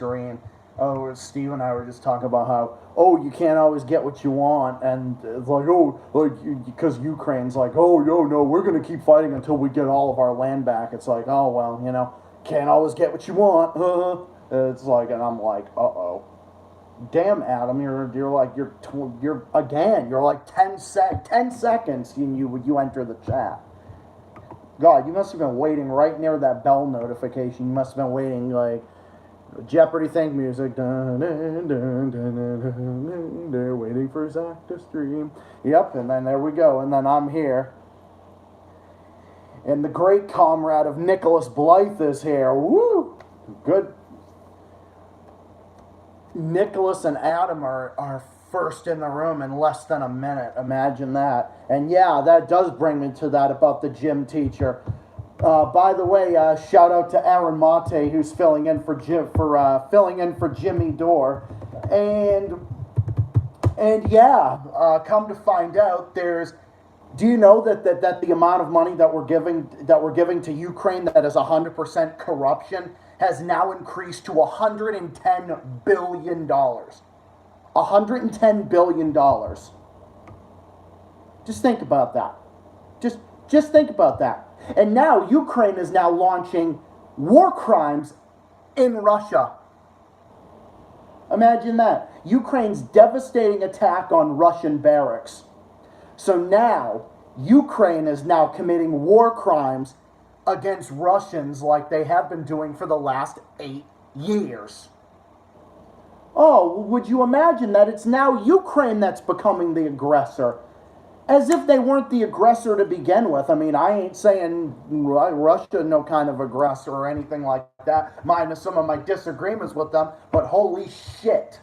stream. Oh, Steve and I were just talking about how, oh, you can't always get what you want, and it's like, oh, like, because Ukraine's like, oh, no, we're going to keep fighting until we get all of our land back. It's like, oh, well, you know, can't always get what you want. It's like, and I'm like, uh-oh. Damn, Adam, you're like, you're like 10 seconds and you enter the chat. God, you must have been waiting right near that bell notification. You must have been waiting, like, Jeopardy theme music. Dun, dun, dun, dun, dun, dun, they're waiting for Zach to stream. Yep, and then there we go. And then I'm here. And the great comrade of Nicholas Blythe is here. Woo! Good. Nicholas and Adam are first in the room in less than a minute. Imagine that. And yeah, that does bring me to that about the gym teacher. By the way, shout out to Aaron Mate, who's filling in for Jimmy Dore, and yeah, come to find out, do you know that the amount of money that we're giving to Ukraine that is 100% corruption has now increased to $110 billion. $110 billion. Just think about that. Just think about that. And now Ukraine is now launching war crimes in Russia. Imagine that. Ukraine's devastating attack on Russian barracks. So now Ukraine is now committing war crimes against Russians like they have been doing for the last 8 years. Oh, would you imagine that it's now Ukraine that's becoming the aggressor? As if they weren't the aggressor to begin with. I mean, I ain't saying Russia no kind of aggressor or anything like that, minus some of my disagreements with them, but holy shit.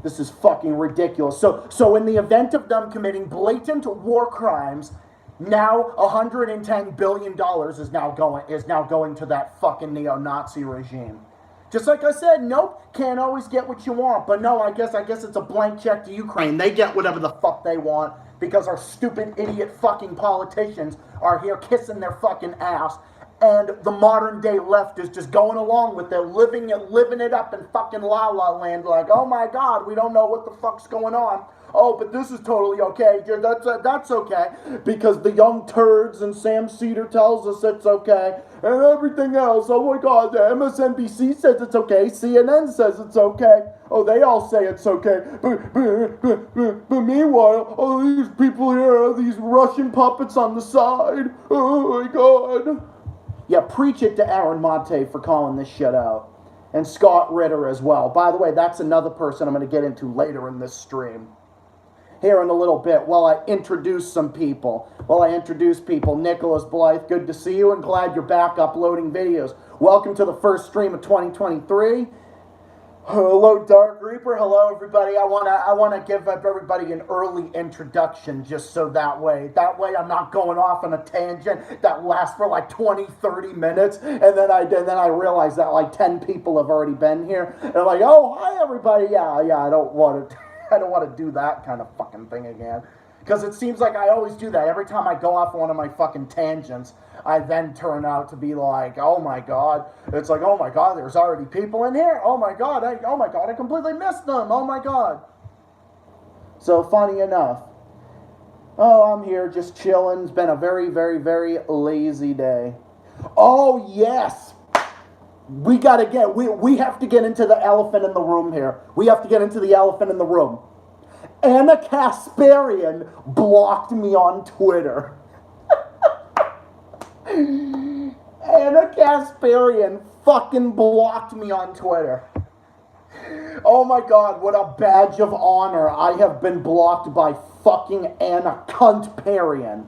This is fucking ridiculous. So in the event of them committing blatant war crimes, now $110 billion is now going to that fucking neo-Nazi regime. Just like I said, nope, can't always get what you want. But no, I guess it's a blank check to Ukraine. They get whatever the fuck they want because our stupid idiot fucking politicians are here kissing their fucking ass. And the modern day left is just going along with it, living it up in fucking La La Land like, oh my God, we don't know what the fuck's going on. Oh, but this is totally okay. That's okay. Because the young turds and Sam Cedar tells us it's okay. And everything else, oh my God, the MSNBC says it's okay. CNN says it's okay. Oh, they all say it's okay. But meanwhile, all these people here are these Russian puppets on the side. Oh my God. Yeah, preach it to Aaron Mate for calling this shit out. And Scott Ritter as well. By the way, that's another person I'm going to get into later in this stream. Here in a little bit, while I introduce people. Nicholas Blythe, good to see you and glad you're back uploading videos. Welcome to the first stream of 2023. Hello, Dark Reaper. Hello, everybody. I wanna give everybody an early introduction, just so that way I'm not going off on a tangent that lasts for like 20, 30 minutes, and then I realize that like 10 people have already been here, and I'm like, oh, hi, everybody. Yeah, I don't want to do that kind of fucking thing again. Because it seems like I always do that. Every time I go off one of my fucking tangents, I then turn out to be like, oh my God. It's like, oh my God, there's already people in here. Oh my God, I completely missed them. Oh my God. So funny enough. Oh, I'm here just chilling. It's been a very, very, very lazy day. Oh, yes. We have to get into the elephant in the room here. We have to get into the elephant in the room. Anna Kasparian blocked me on Twitter. Anna Kasparian fucking blocked me on Twitter. Oh my God, what a badge of honor. I have been blocked by fucking Anna Cuntparian.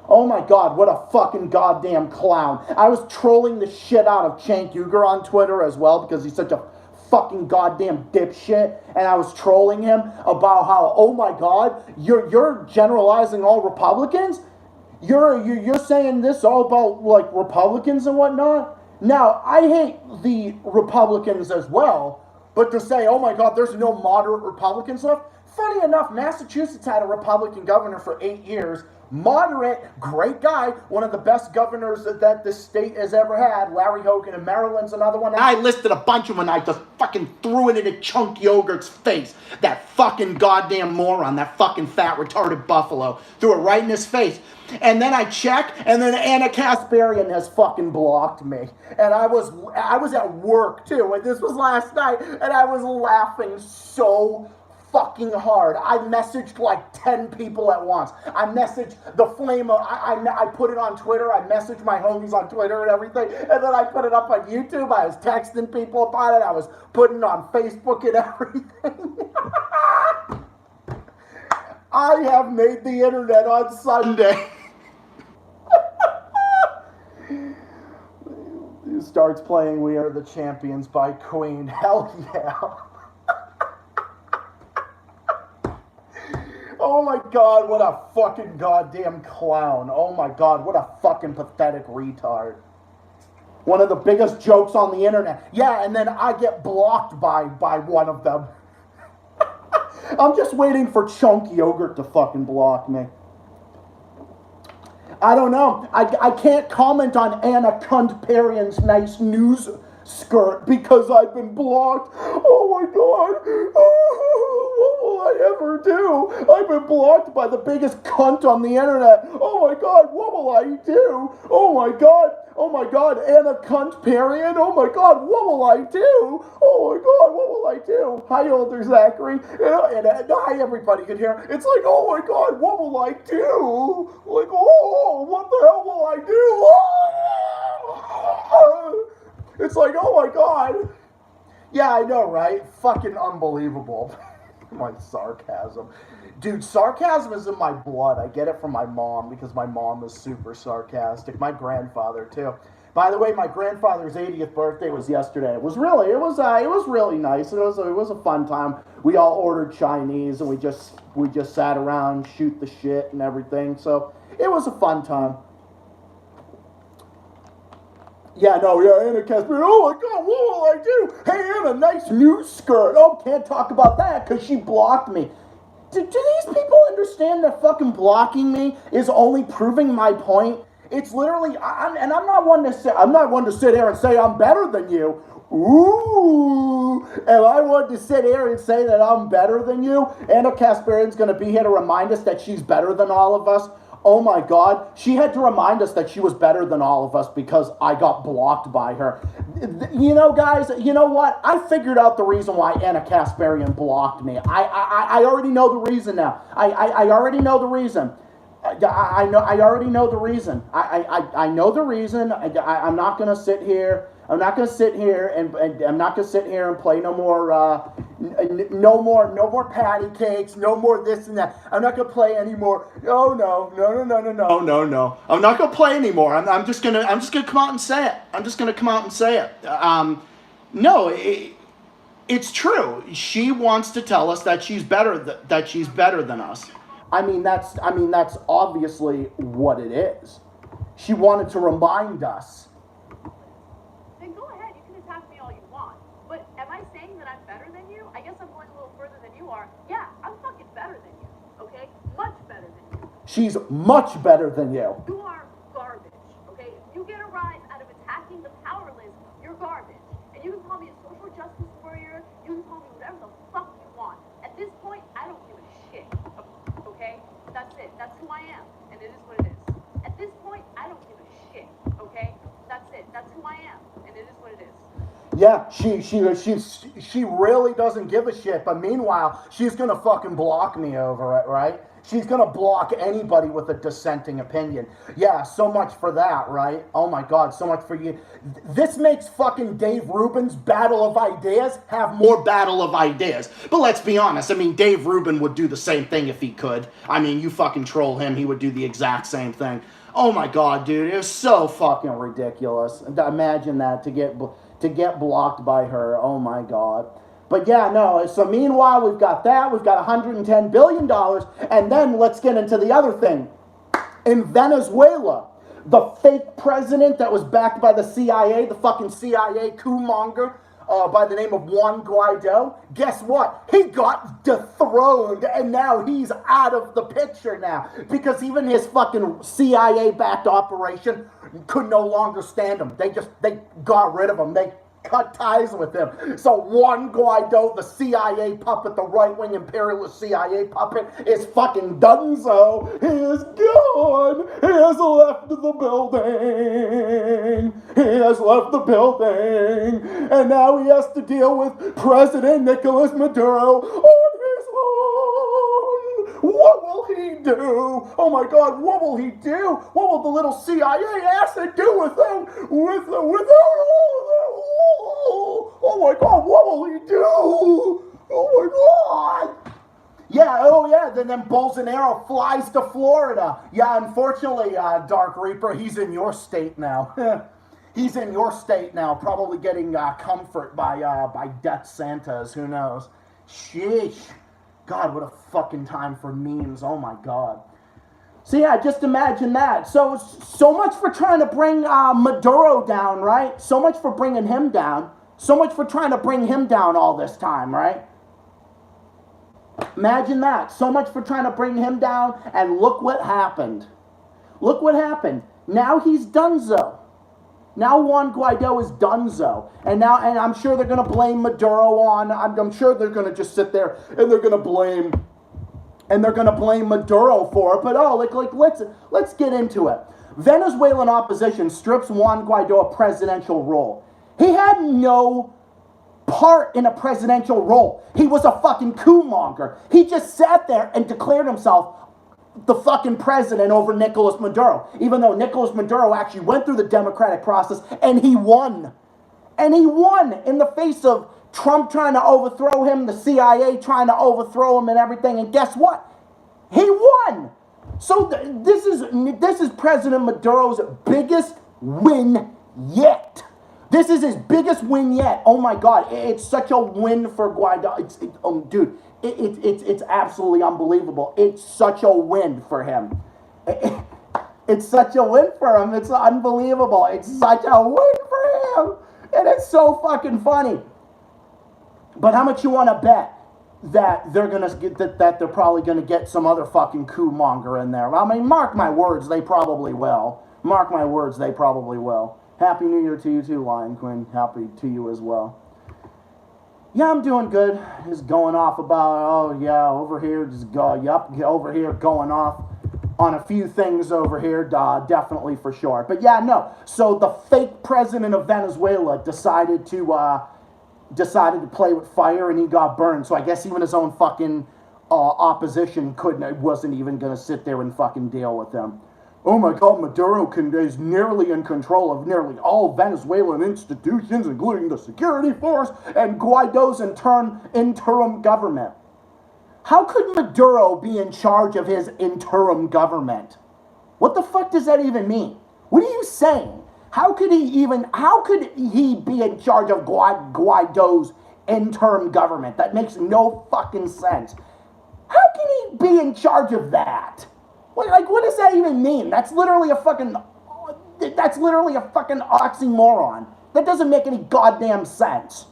Oh my God, what a fucking goddamn clown. I was trolling the shit out of Cenk Uygur on Twitter as well because he's such a fucking goddamn dipshit, and I was trolling him about how, oh my God, you're generalizing all Republicans? You're saying this all about like Republicans and whatnot? Now, I hate the Republicans as well, but to say, oh my God, there's no moderate Republicans left, Funny enough, Massachusetts had a Republican governor for 8 years. Moderate, great guy, one of the best governors that this state has ever had. Larry Hogan in Maryland's another one. And I listed a bunch of them and I just fucking threw it in a Chunk Yogurt's face. That fucking goddamn moron, that fucking fat retarded buffalo. Threw it right in his face. And then I check, and then Anna Kasparian has fucking blocked me. And I was at work too, and this was last night, and I was laughing so fucking hard. I messaged like 10 people at once. I messaged the flame of, I put it on Twitter. I messaged my homies on Twitter and everything. And then I put it up on YouTube. I was texting people about it. I was putting it on Facebook and everything. I have made the internet on Sunday. He starts playing We Are the Champions by Queen. Hell yeah. Oh my God, what a fucking goddamn clown. Oh my God, what a fucking pathetic retard. One of the biggest jokes on the internet. Yeah, and then I get blocked by one of them. I'm just waiting for Chunk Yogurt to fucking block me. I don't know. I can't comment on Anna Kasparian's nice news skirt because I've been blocked. Oh my God. What will I ever do? I've been blocked by the biggest cunt on the internet. Oh my God, what will I do? Oh my God. Oh my God, Anna Kasparian. Oh my God, what will I do? Oh my God, what will I do? Hi, older Zachary. And hi, everybody can hear. It's like, oh my God, what will I do? Like, oh, what the hell will I do? It's like, oh my God. Yeah, I know, right? Fucking unbelievable. My sarcasm. Dude, sarcasm is in my blood. I get it from my mom because my mom is super sarcastic. My grandfather too. By the way, my grandfather's 80th birthday was yesterday. It was really nice. It was a fun time. We all ordered Chinese and we just sat around, shoot the shit and everything. So it was a fun time. Yeah, Anna Kasparian. Oh my God, what will I do? Hey, Anna, nice new skirt. Oh, can't talk about that because she blocked me. Do these people understand that fucking blocking me is only proving my point? It's literally, I'm not one to sit here and say I'm better than you. Ooh, if I wanted to sit here and say that I'm better than you, Anna Kasparian's going to be here to remind us that she's better than all of us. Oh my God, she had to remind us that she was better than all of us because I got blocked by her. You know, guys, you know what? I figured out the reason why Anna Kasparian blocked me. I already know the reason now. I already know the reason. I already know the reason. I know the reason. I'm not gonna sit here. I'm not gonna sit here and I'm not gonna sit here and play no more patty cakes, no more this and that. I'm not gonna play anymore. Oh no. I'm not gonna play anymore. I'm just gonna come out and say it. I'm just gonna come out and say it. No, it's true. She wants to tell us that she's better than us. I mean that's obviously what it is. She wanted to remind us. Then go ahead, you can attack me all you want. But am I saying that I'm better than you? I guess I'm going a little further than you are. Yeah, I'm fucking better than you, okay? Much better than you. She's much better than you. You are garbage, okay? If you get a rise out of attacking the powerless, you're garbage. And you can call me a social justice warrior, you can call me whatever the fuck you want. At this point, I don't give a shit, okay? That's it. That's who I am, and it is what it is. At this point, I don't give a shit, okay? That's it. That's who I am, and it is what it is. Yeah, she really doesn't give a shit, but meanwhile, she's gonna fucking block me over it, right? She's gonna block anybody with a dissenting opinion. Yeah, so much for that, right? Oh my God, so much for you. This makes fucking Dave Rubin's Battle of Ideas have more Battle of Ideas. But let's be honest, I mean, Dave Rubin would do the same thing if he could. I mean, you fucking troll him, he would do the exact same thing. Oh my God, dude, it was so fucking ridiculous. Imagine that, to get blocked by her. Oh my God. But yeah, no, so meanwhile, we've got that. We've got $110 billion. And then let's get into the other thing. In Venezuela, the fake president that was backed by the CIA, the fucking CIA coup monger, by the name of Juan Guaido, guess what? He got dethroned, and now he's out of the picture now, because even his fucking CIA-backed operation could no longer stand him. They got rid of him. They cut ties with him. So Juan Guaido, the CIA puppet, the right-wing imperialist CIA puppet, is fucking donezo. He is gone. He has left the building. He has left the building. And now he has to deal with President Nicolas Maduro on his own. What will he do? Oh my God, what will he do? What will the little CIA asset do with them? Without all of that? Oh my God, what will he do? Oh my God. Yeah, oh yeah, then Bolsonaro flies to Florida. Yeah, unfortunately, Dark Reaper, he's in your state now. He's in your state now, probably getting comfort by death Santas, who knows. Sheesh. God, what a fucking time for memes, oh my God. So yeah, just imagine that. So much for trying to bring Maduro down, right? So much for bringing him down. So much for trying to bring him down all this time, right? Imagine that. So much for trying to bring him down, and look what happened. Look what happened. Now he's donezo. Now Juan Guaido is donezo. And I'm sure they're going to blame Maduro on, I'm sure they're going to just sit there and they're going to blame Maduro for it. But let's get into it. Venezuelan opposition strips Juan Guaido of presidential role. He had no part in a presidential role. He was a fucking coup monger. He just sat there and declared himself the fucking president over Nicolas Maduro, even though Nicolas Maduro actually went through the democratic process and he won. And he won in the face of Trump trying to overthrow him, the CIA trying to overthrow him and everything. And guess what? He won. So this is President Maduro's biggest win yet. This is his biggest win yet. Oh my God, it's such a win for Guaido. It's absolutely unbelievable. It's such a win for him. It's such a win for him. It's unbelievable. It's such a win for him. And it's so fucking funny. But how much you want to bet that they're gonna get that they're probably gonna get some other fucking coup monger in there? I mean, mark my words, they probably will. Mark my words, they probably will. Happy New Year to you too, Lion Queen. Happy to you as well. Yeah, I'm doing good. Just going off about, over here, over here going off on a few things over here, definitely for sure. But yeah, no. So the fake president of Venezuela decided to play with fire, and he got burned. So I guess even his own fucking opposition wasn't even gonna sit there and fucking deal with him. Oh my God, Maduro is nearly in control of nearly all Venezuelan institutions, including the security force and Guaido's interim government. How could Maduro be in charge of his interim government? What the fuck does that even mean? What are you saying? How could he be in charge of Guaido's interim government? That makes no fucking sense. How can he be in charge of that? What does that even mean? That's literally a fucking oxymoron. That doesn't make any goddamn sense.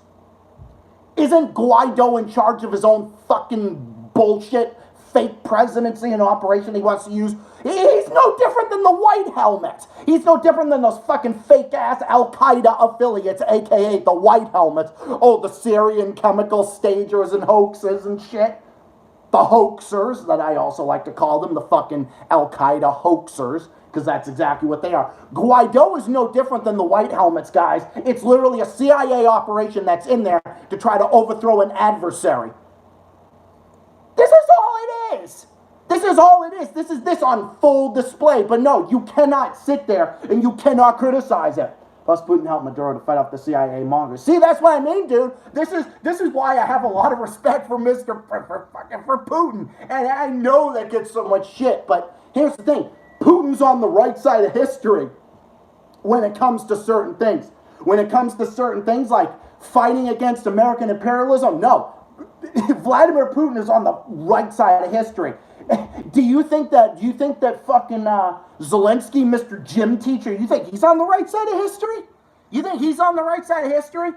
Isn't Guaido in charge of his own fucking bullshit fake presidency and operation he wants to use? He's no different than the White Helmets. He's no different than those fucking fake-ass Al-Qaeda affiliates, a.k.a. the White Helmets. Oh, the Syrian chemical stagers and hoaxes and shit. The hoaxers, that I also like to call them, the fucking Al-Qaeda hoaxers, because that's exactly what they are. Guaido is no different than the White Helmets, guys. It's literally a CIA operation that's in there to try to overthrow an adversary. This is all it is. This is all it is. This is this on full display. But no, you cannot sit there and you cannot criticize it. Plus, Putin helped Maduro to fight off the CIA mongers. See, that's what I mean, dude. This is why I have a lot of respect for for Putin. And I know that gets so much shit. But here's the thing. Putin's on the right side of history when it comes to certain things. When it comes to certain things like fighting against American imperialism, no. Vladimir Putin is on the right side of history. Do you think that fucking Zelensky, Mr. Gym Teacher, you think he's on the right side of history? You think he's on the right side of history?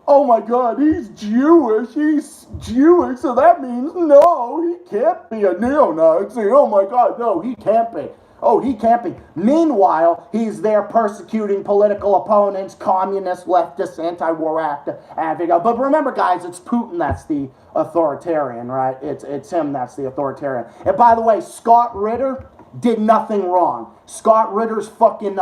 oh my God, he's Jewish, so that means no, he can't be a neo-Nazi. Oh my God, no, he can't be. Oh, he can't be. Meanwhile, he's there persecuting political opponents, communists, leftists, anti-war advocates. But remember, guys, it's Putin that's the authoritarian, right? It's him that's the authoritarian. And by the way, Scott Ritter did nothing wrong. Scott Ritter's fucking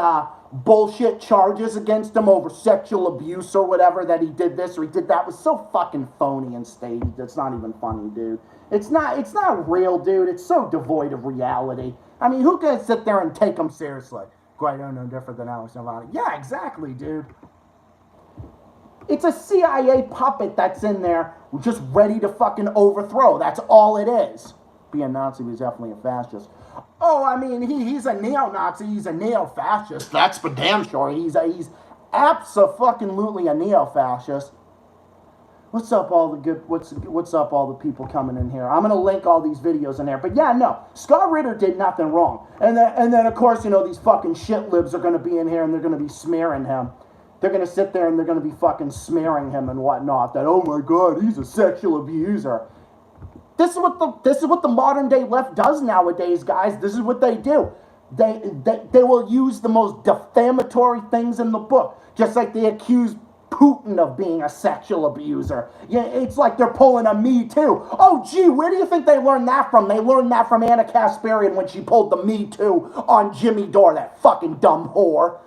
bullshit charges against him over sexual abuse or whatever, that he did this or he did that, was so fucking phony and staged. It's not even funny, dude. It's not real, dude. It's so devoid of reality. I mean, who can sit there and take him seriously? Quite no different than Alex Navalny. Yeah, exactly, dude. It's a CIA puppet that's in there just ready to fucking overthrow. That's all it is. Being a Nazi was definitely a fascist. Oh, I mean, he's a neo-Nazi. He's a neo-fascist. That's for damn sure. He's abso-fucking-lutely a neo-fascist. What's up, all the good? What's up, all the people coming in here? I'm gonna link all these videos in there. But yeah, no, Scott Ritter did nothing wrong. And then of course, you know, these fucking shit libs are gonna be in here and they're gonna be smearing him. They're gonna sit there and they're gonna be fucking smearing him and whatnot. That, oh my God, he's a sexual abuser. This is what the modern day left does nowadays, guys. This is what they do. They will use the most defamatory things in the book, just like they accuse Putin of being a sexual abuser. Yeah, it's like they're pulling a Me Too. Oh, gee, where do you think they learned that from? They learned that from Anna Kasparian when she pulled the Me Too on Jimmy Dore, that fucking dumb whore.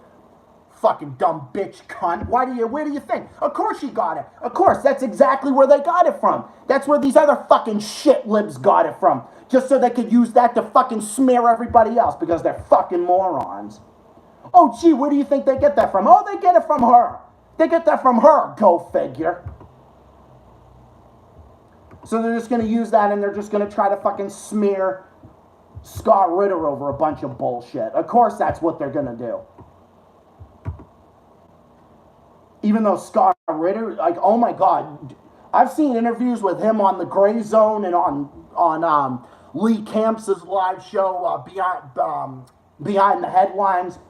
Fucking dumb bitch cunt. Where do you think? Of course she got it. Of course, that's exactly where they got it from. That's where these other fucking shit libs got it from. Just so they could use that to fucking smear everybody else because they're fucking morons. Oh, gee, where do you think they get that from? Oh, they get it from her. They get that from her, go figure. So they're just going to use that and they're just going to try to fucking smear Scott Ritter over a bunch of bullshit. Of course that's what they're going to do. Even though Scott Ritter, like, oh my God, I've seen interviews with him on the Gray Zone and on Lee Camp's live show, Behind the Headlines.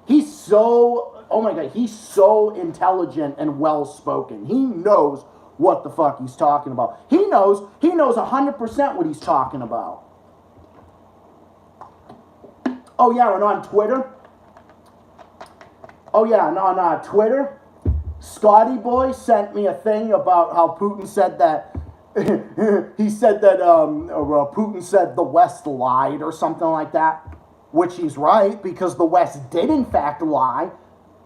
He's so, oh my God, he's so intelligent and well-spoken. He knows what the fuck he's talking about. He knows 100% what he's talking about. Oh yeah, and on Twitter, Twitter, Scotty Boy sent me a thing about how Putin said that Putin said the West lied or something like that, which he's right, because the West did in fact lie.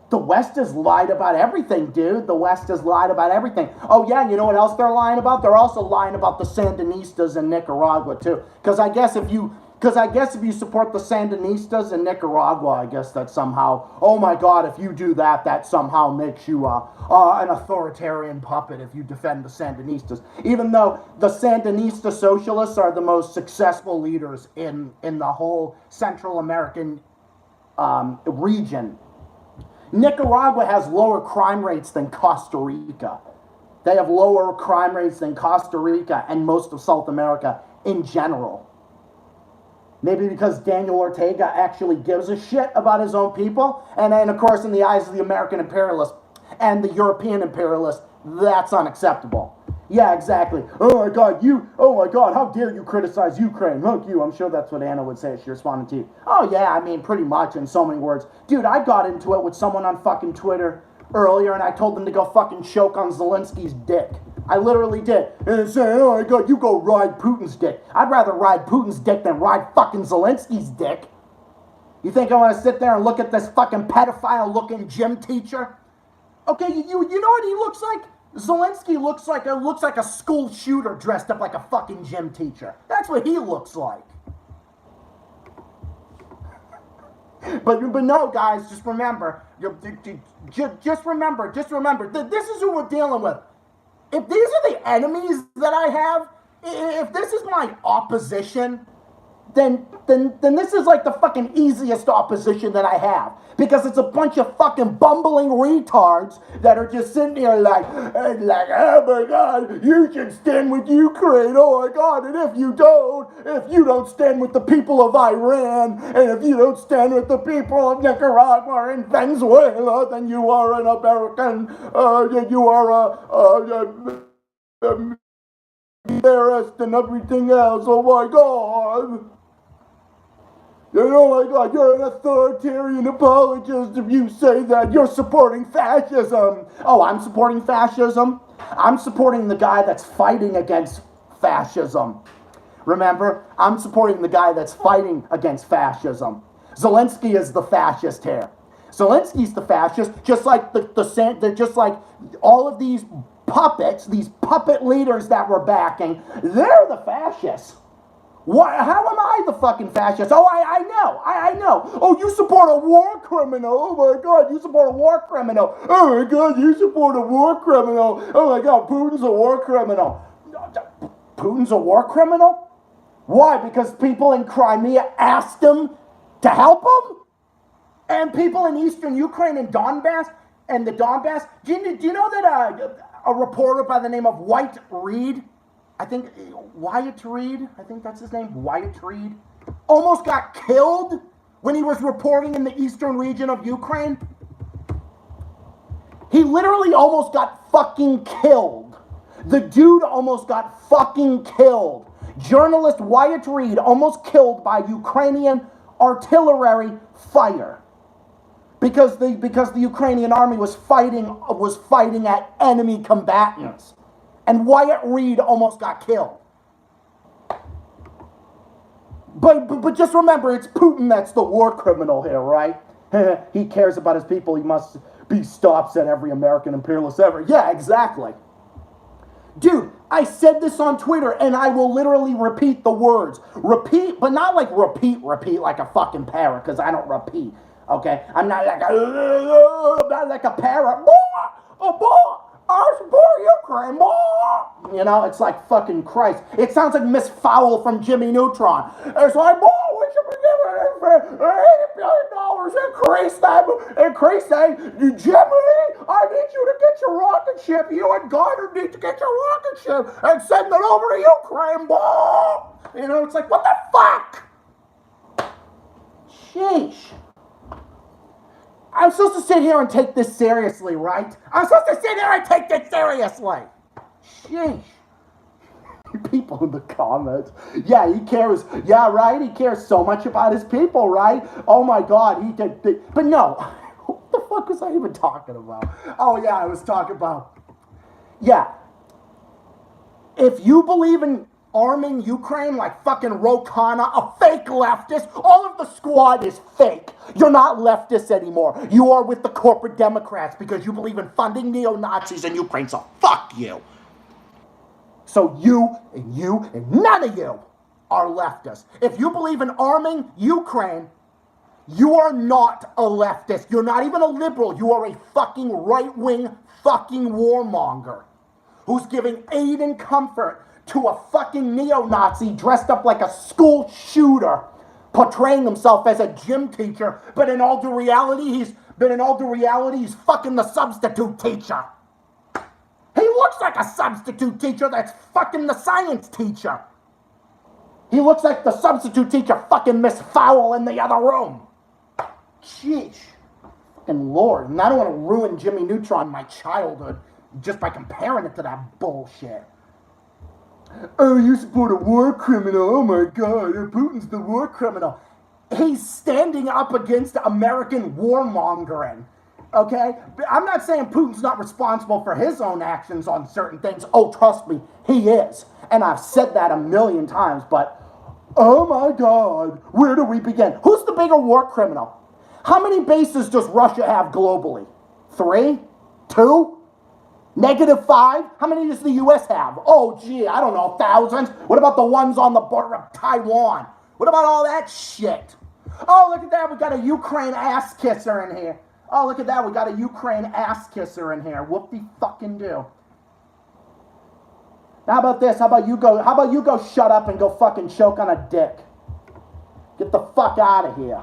The West has lied about everything, dude. The West has lied about everything. Oh yeah, you know what else they're lying about? They're also lying about the Sandinistas in Nicaragua too. Because I guess if you support the Sandinistas in Nicaragua, I guess that somehow, oh my God, if you do that, that somehow makes you an authoritarian puppet if you defend the Sandinistas. Even though the Sandinista socialists are the most successful leaders in the whole Central American region. Nicaragua has lower crime rates than Costa Rica. They have lower crime rates than Costa Rica and most of South America in general. Maybe because Daniel Ortega actually gives a shit about his own people. And then, of course, in the eyes of the American imperialists and the European imperialists, that's unacceptable. Yeah, exactly. Oh my God, how dare you criticize Ukraine? Look, you, I'm sure that's what Anna would say if she responded to you. Oh yeah, I mean, pretty much in so many words. Dude, I got into it with someone on fucking Twitter earlier and I told them to go fucking choke on Zelensky's dick. I literally did. And say, oh my God, you go ride Putin's dick. I'd rather ride Putin's dick than ride fucking Zelensky's dick. You think I want to sit there and look at this fucking pedophile-looking gym teacher? Okay, you know what he looks like? Zelensky looks like a school shooter dressed up like a fucking gym teacher. That's what he looks like. But no, guys, just remember, just remember, this is who we're dealing with. If these are the enemies that I have, if this is my opposition, then this is like the fucking easiest opposition that I have. Because it's a bunch of fucking bumbling retards that are just sitting here like, oh my God, you should stand with Ukraine, oh my God, and if you don't stand with the people of Iran, and if you don't stand with the people of Nicaragua and Venezuela, then you are an American, you are a terrorist and everything else, oh my God. Oh my God, you're an authoritarian apologist if you say that you're supporting fascism. Oh, I'm supporting fascism? I'm supporting the guy that's fighting against fascism. Remember, I'm supporting the guy that's fighting against fascism. Zelensky is the fascist here. Zelensky's the fascist, just like just like all of these puppets, these puppet leaders that we're backing, they're the fascists. Why? How am I the fucking fascist? Oh, I know. Oh, you support a war criminal. Oh my God, you support a war criminal. Oh my God, you support a war criminal. Oh my God, Putin's a war criminal. Putin's a war criminal? Why? Because people in Crimea asked him to help them? And people in eastern Ukraine and Donbass, do you know that a reporter by the name of Wyatt Reed, I think that's his name, Wyatt Reed, almost got killed when he was reporting in the eastern region of Ukraine? He literally almost got fucking killed. The dude almost got fucking killed. Journalist Wyatt Reed almost killed by Ukrainian artillery fire. Because the Ukrainian army was fighting at enemy combatants. And Wyatt Reed almost got killed. But just remember, it's Putin that's the war criminal here, right? He cares about his people. He must be stops at every American imperialist ever. Yeah, exactly. Dude, I said this on Twitter, and I will literally repeat the words. Repeat, but not like repeat like a fucking parrot, because I don't repeat. Okay? I'm not like a parrot. I support Ukraine, you know, it's like fucking Christ. It sounds like Miss Fowl from Jimmy Neutron. It's like, we should be giving $80 billion. Increase that. Jimmy, I need you to get your rocket ship. You and Goddard need to get your rocket ship and send it over to Ukraine, You know, it's like, what the fuck? Sheesh. I'm supposed to sit here and take this seriously, right? I'm supposed to sit here and take this seriously. Sheesh. People in the comments. Yeah, he cares. Yeah, right? He cares so much about his people, right? Oh my God, he did. But no. What the fuck was I even talking about? Oh yeah, I was talking about. Yeah. If you believe in arming Ukraine like fucking Rokana, a fake leftist, all of the squad is fake. You're not leftists anymore. You are with the corporate Democrats because you believe in funding neo-Nazis in Ukraine, so fuck you. So you and none of you are leftists. If you believe in arming Ukraine, you are not a leftist. You're not even a liberal. You are a fucking right-wing fucking warmonger who's giving aid and comfort to a fucking neo-Nazi dressed up like a school shooter, portraying himself as a gym teacher, but in all due reality, he's fucking the substitute teacher. He looks like a substitute teacher that's fucking the science teacher. He looks like the substitute teacher fucking Miss Fowl in the other room. Sheesh. Fucking Lord. And I don't want to ruin Jimmy Neutron, my childhood, just by comparing it to that bullshit. Oh, you support a war criminal. Oh my God, Putin's the war criminal. He's standing up against American warmongering. Okay? I'm not saying Putin's not responsible for his own actions on certain things. Oh, trust me, he is. And I've said that a million times, but oh my God, where do we begin? Who's the bigger war criminal? How many bases does Russia have globally? 3? 2? -5? How many does the U.S. have? Oh, gee, I don't know, thousands. What about the ones on the border of Taiwan? What about all that shit? Oh, look at that, we got a Ukraine ass kisser in here. Oh, look at that, we got a Ukraine ass kisser in here. Whoop-de-fucking-do. How about this? How about you go shut up and go fucking choke on a dick? Get the fuck out of here.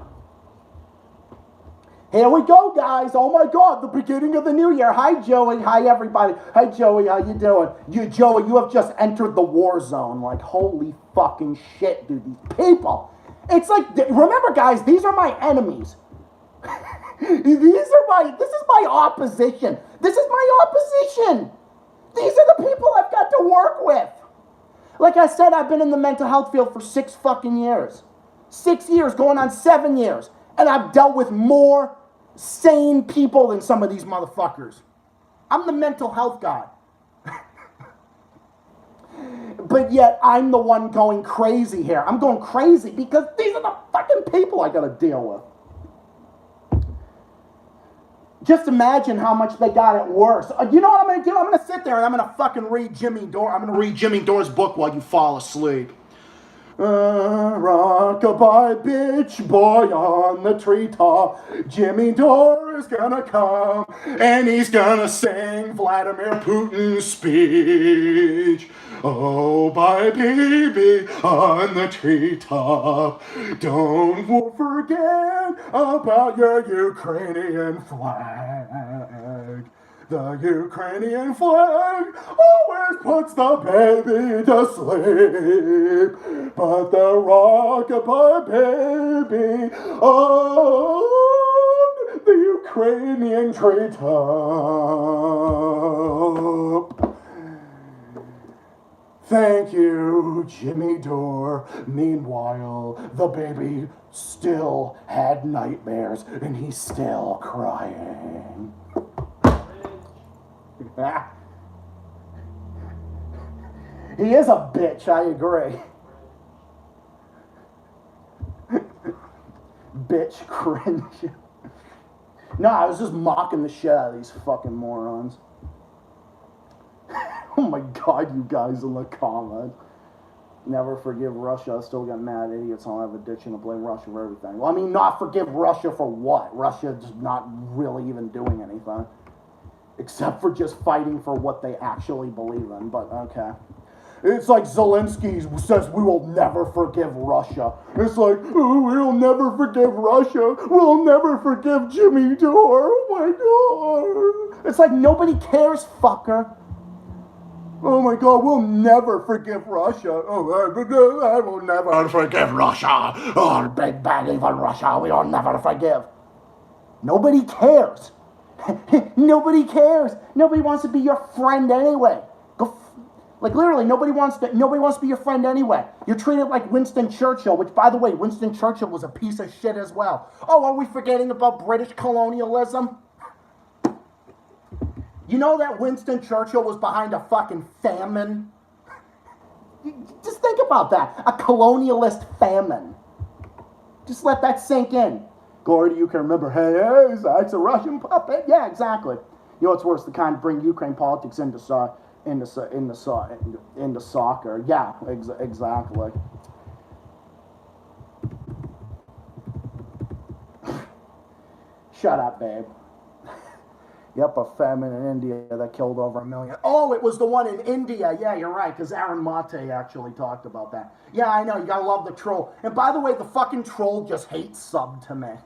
Here we go, guys. Oh my God, the beginning of the new year. Hi, Joey. Hi, everybody. Hi, Joey. How you doing? Joey, you have just entered the war zone. Like, holy fucking shit, dude. These people. It's like, remember, guys, these are my enemies. This is my opposition. This is my opposition. These are the people I've got to work with. Like I said, I've been in the mental health field for 6 fucking years. 6 years, going on 7 years. And I've dealt with more sane people than some of these motherfuckers. I'm the mental health guy. But yet, I'm the one going crazy here. I'm going crazy because these are the fucking people I gotta deal with. Just imagine how much they got it worse. You know what I'm gonna do? I'm gonna sit there and I'm gonna fucking read Jimmy Dore. I'm gonna read Jimmy Dore's book while you fall asleep. Rockabye bitch boy on the treetop. Jimmy Dore is gonna come and he's gonna sing Vladimir Putin's speech. Oh, my baby on the treetop. Don't forget about your Ukrainian flag. The Ukrainian flag always puts the baby to sleep, but the rockabye baby on the Ukrainian treetop. Thank you, Jimmy Dore. Meanwhile, the baby still had nightmares and he's still crying. He is a bitch, I agree. Bitch cringe. No, I was just mocking the shit out of these fucking morons. Oh my God, you guys in the comments. Never forgive Russia. I still got mad idiots on have addiction to blame Russia for everything. Well, I mean, not forgive Russia for what? Russia's not really even doing anything. Except for just fighting for what they actually believe in, but okay. It's like Zelensky says we will never forgive Russia. It's like, oh, we'll never forgive Russia. We'll never forgive Jimmy Dore. Oh my God. It's like nobody cares, fucker. Oh my God, we'll never forgive Russia. Oh, I will never forgive Russia. Oh, big bad evil Russia, we will never forgive. Nobody cares. Nobody cares. Nobody wants to be your friend anyway. Like literally, nobody wants to be your friend anyway. You're treated like Winston Churchill, which, by the way, Winston Churchill was a piece of shit as well. Oh, are we forgetting about British colonialism? You know that Winston Churchill was behind a fucking famine? Just think about that. A colonialist famine. Just let that sink in. Gordy, you can remember, hey, Zach's a Russian puppet. Yeah, exactly. You know what's worse? The kind of bring Ukraine politics into soccer. Yeah, exactly. Shut up, babe. Yep, a famine in India that killed over 1 million. Oh, it was the one in India. Yeah, you're right, because Aaron Mate actually talked about that. Yeah, I know, you gotta love the troll. And by the way, the fucking troll just hate subbed to me.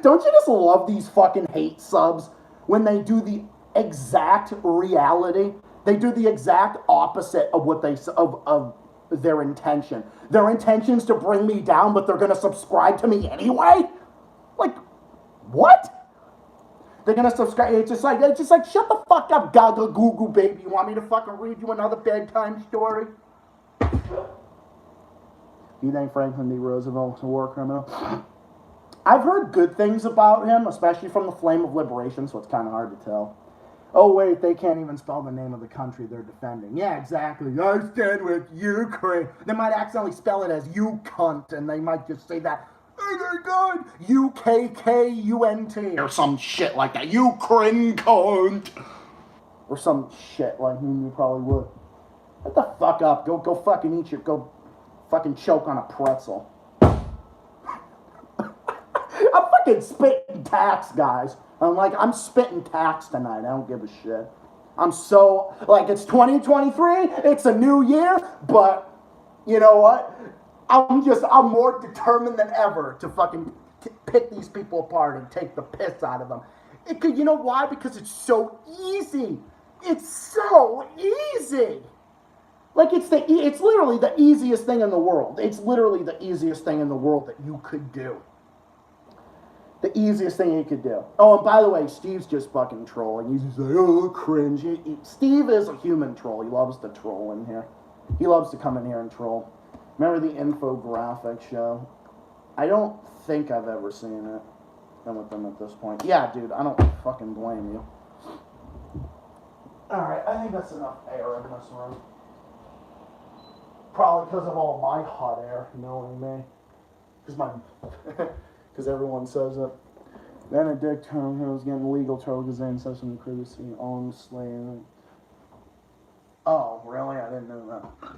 Don't you just love these fucking hate subs when they do the exact reality? They do the exact opposite of what of their intention. Their intention's to bring me down, but they're gonna subscribe to me anyway? Like, what? They're gonna subscribe. It's just like, shut the fuck up, Gaga Goo Goo baby. You want me to fucking read you another bedtime story? You think Franklin D. Roosevelt was a war criminal? I've heard good things about him, especially from the Flame of Liberation, so it's kind of hard to tell. Oh wait, they can't even spell the name of the country they're defending. Yeah, exactly. I stand with Ukraine. They might accidentally spell it as you cunt, and they might just say that. Oh my God, UKKUNT or some shit like that. Ukraine cunt. Or some shit like you probably would. What the fuck up? Go fucking eat your, go fucking choke on a pretzel. I'm fucking spitting tax, guys. I'm spitting tax tonight. I don't give a shit. I'm so, like, it's 2023. It's a new year, but you know what? I'm more determined than ever to fucking pick these people apart and take the piss out of them. You know why? Because it's so easy. It's so easy. Like, it's literally the easiest thing in the world. It's literally the easiest thing in the world that you could do. The easiest thing you could do. Oh, and by the way, Steve's just fucking trolling. He's just like, oh, cringe. Steve is a human troll. He loves to troll in here. He loves to come in here and troll. Remember the infographic show? I don't think I've ever seen it. I'm with them at this point. Yeah, dude, I don't fucking blame you. Alright, I think that's enough air in this room. Probably because of all my hot air, knowing me. Because everyone says it. Benedict was getting legal trouble because they incest and privacy on slave. Oh, really? I didn't know that.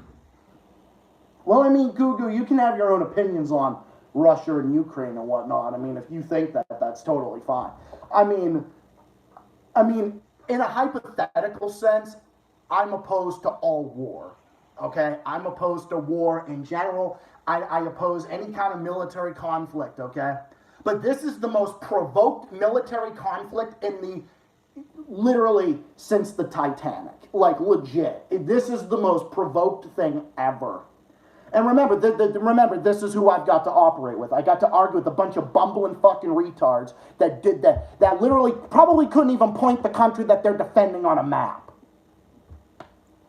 Well, I mean, Gugu, you can have your own opinions on Russia and Ukraine and whatnot. I mean, if you think that, that's totally fine. I mean, in a hypothetical sense, I'm opposed to all war. Okay? I'm opposed to war in general. I oppose any kind of military conflict, okay? But this is the most provoked military conflict in the, literally, since the Titanic. Like, legit. This is the most provoked thing ever. And remember, remember, this is who I've got to operate with. I got to argue with a bunch of bumbling fucking retards that did that literally probably couldn't even point the country that they're defending on a map.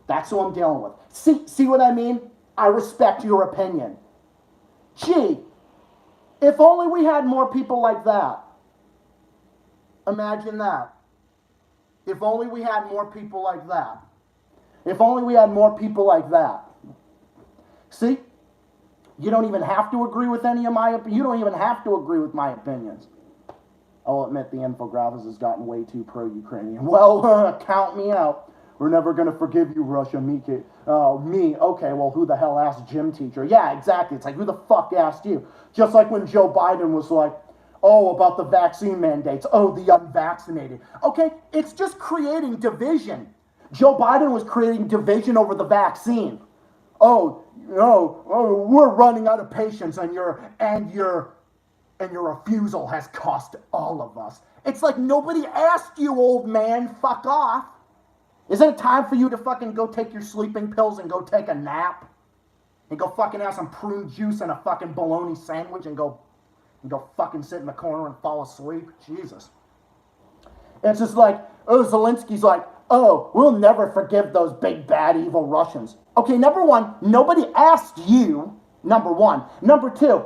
That's who I'm dealing with. See what I mean? I respect your opinion. Gee, if only we had more people like that. Imagine that. If only we had more people like that. If only we had more people like that. See? You don't even have to agree with any of my opinions. You don't even have to agree with my opinions. I'll admit the infographics has gotten way too pro-Ukrainian. Well, count me out. We're never going to forgive you, Russia. Me. Okay, well, who the hell asked gym teacher? Yeah, exactly. It's like, who the fuck asked you? Just like when Joe Biden was like, oh, about the vaccine mandates. Oh, the unvaccinated. Okay, it's just creating division. Joe Biden was creating division over the vaccine. Oh, we're running out of patience, and your refusal has cost all of us. It's like, nobody asked you, old man. Fuck off. Isn't it time for you to fucking go take your sleeping pills and go take a nap? And go fucking have some prune juice and a fucking bologna sandwich and go fucking sit in the corner and fall asleep? Jesus. It's just like, oh, Zelensky's like, oh, we'll never forgive those big, bad, evil Russians. Okay, number one, nobody asked you, number one. Number two,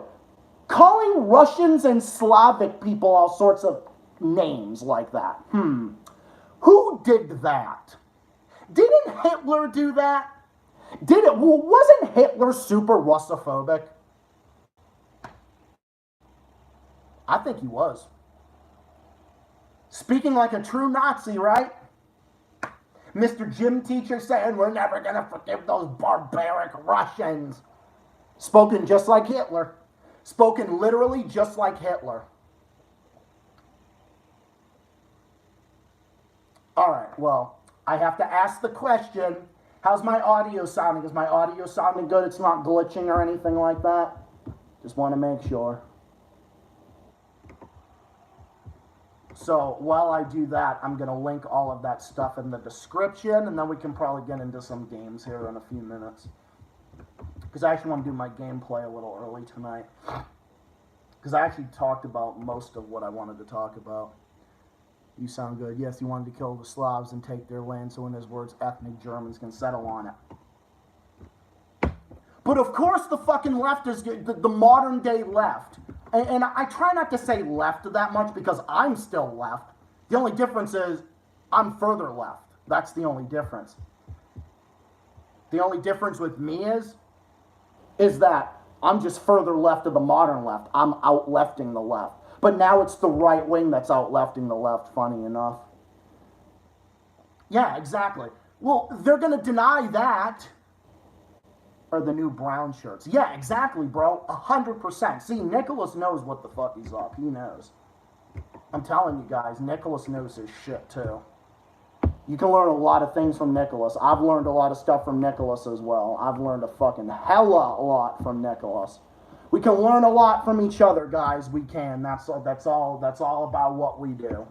calling Russians and Slavic people all sorts of names like that. Who did that? Didn't Hitler do that? Wasn't Hitler super Russophobic? I think he was. Speaking like a true Nazi, right? Mr. Gym Teacher saying we're never going to forgive those barbaric Russians. Spoken just like Hitler. Spoken literally just like Hitler. All right, well, I have to ask the question, how's my audio sounding? Is my audio sounding good? It's not glitching or anything like that? Just want to make sure. So while I do that, I'm going to link all of that stuff in the description, and then we can probably get into some games here in a few minutes. Because I actually want to do my gameplay a little early tonight. Because I actually talked about most of what I wanted to talk about. You sound good. Yes, he wanted to kill the Slavs and take their land, so in his words, ethnic Germans can settle on it. But of course the fucking left is the modern day left. And I try not to say left that much because I'm still left. The only difference is I'm further left. That's the only difference. The only difference with me is that I'm just further left of the modern left. I'm out-lefting the left. But now it's the right wing that's out-lefting the left, funny enough. Yeah, exactly. Well, they're going to deny that. Or the new brown shirts. Yeah, exactly, bro. 100%. See, Nicholas knows what the fuck he's up. He knows. I'm telling you guys, Nicholas knows his shit, too. You can learn a lot of things from Nicholas. I've learned a lot of stuff from Nicholas as well. I've learned a fucking hella lot from Nicholas. We can learn a lot from each other, guys. We can. That's all about what we do.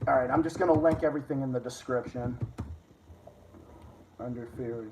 All right, I'm just going to link everything in the description. Under theory.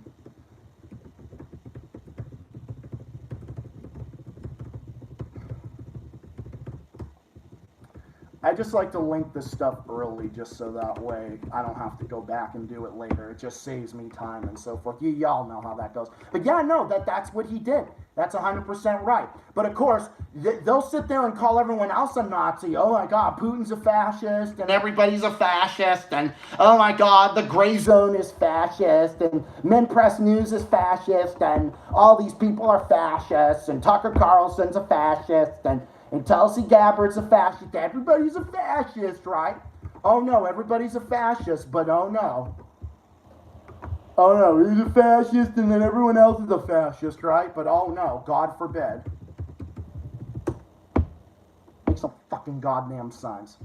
I just like to link this stuff early just so that way I don't have to go back and do it later. It just saves me time and so forth. Y'all know how that goes. But yeah, no, that's what he did. That's 100% right. But of course, they'll sit there and call everyone else a Nazi. Oh my God, Putin's a fascist and everybody's a fascist. And oh my God, the gray zone is fascist. And Men Press News is fascist. And all these people are fascists. And Tucker Carlson's a fascist. And Tulsi Gabbard's a fascist. Everybody's a fascist, right? Oh no, everybody's a fascist, but oh no. Oh no, he's a fascist and then everyone else is a fascist, right? But oh no, God forbid. Make some fucking goddamn sense.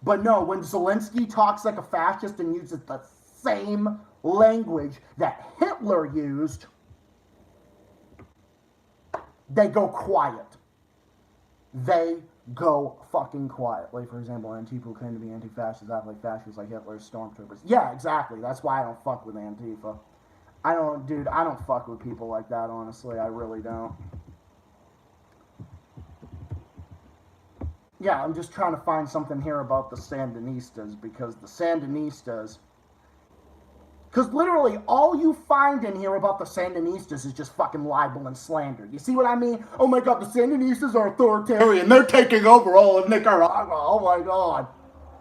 But no, when Zelensky talks like a fascist and uses the same language that Hitler used, they go quiet. They go fucking quiet. Like, for example, Antifa claim to be anti-fascist, act like fascists like Hitler's stormtroopers. Yeah, exactly. That's why I don't fuck with Antifa. I don't fuck with people like that, honestly. I really don't. Yeah, I'm just trying to find something here about the Sandinistas, because the Sandinistas... Because literally all you find in here about the Sandinistas is just fucking libel and slander. You see what I mean? Oh my God, the Sandinistas are authoritarian. They're taking over all of Nicaragua. Oh my God.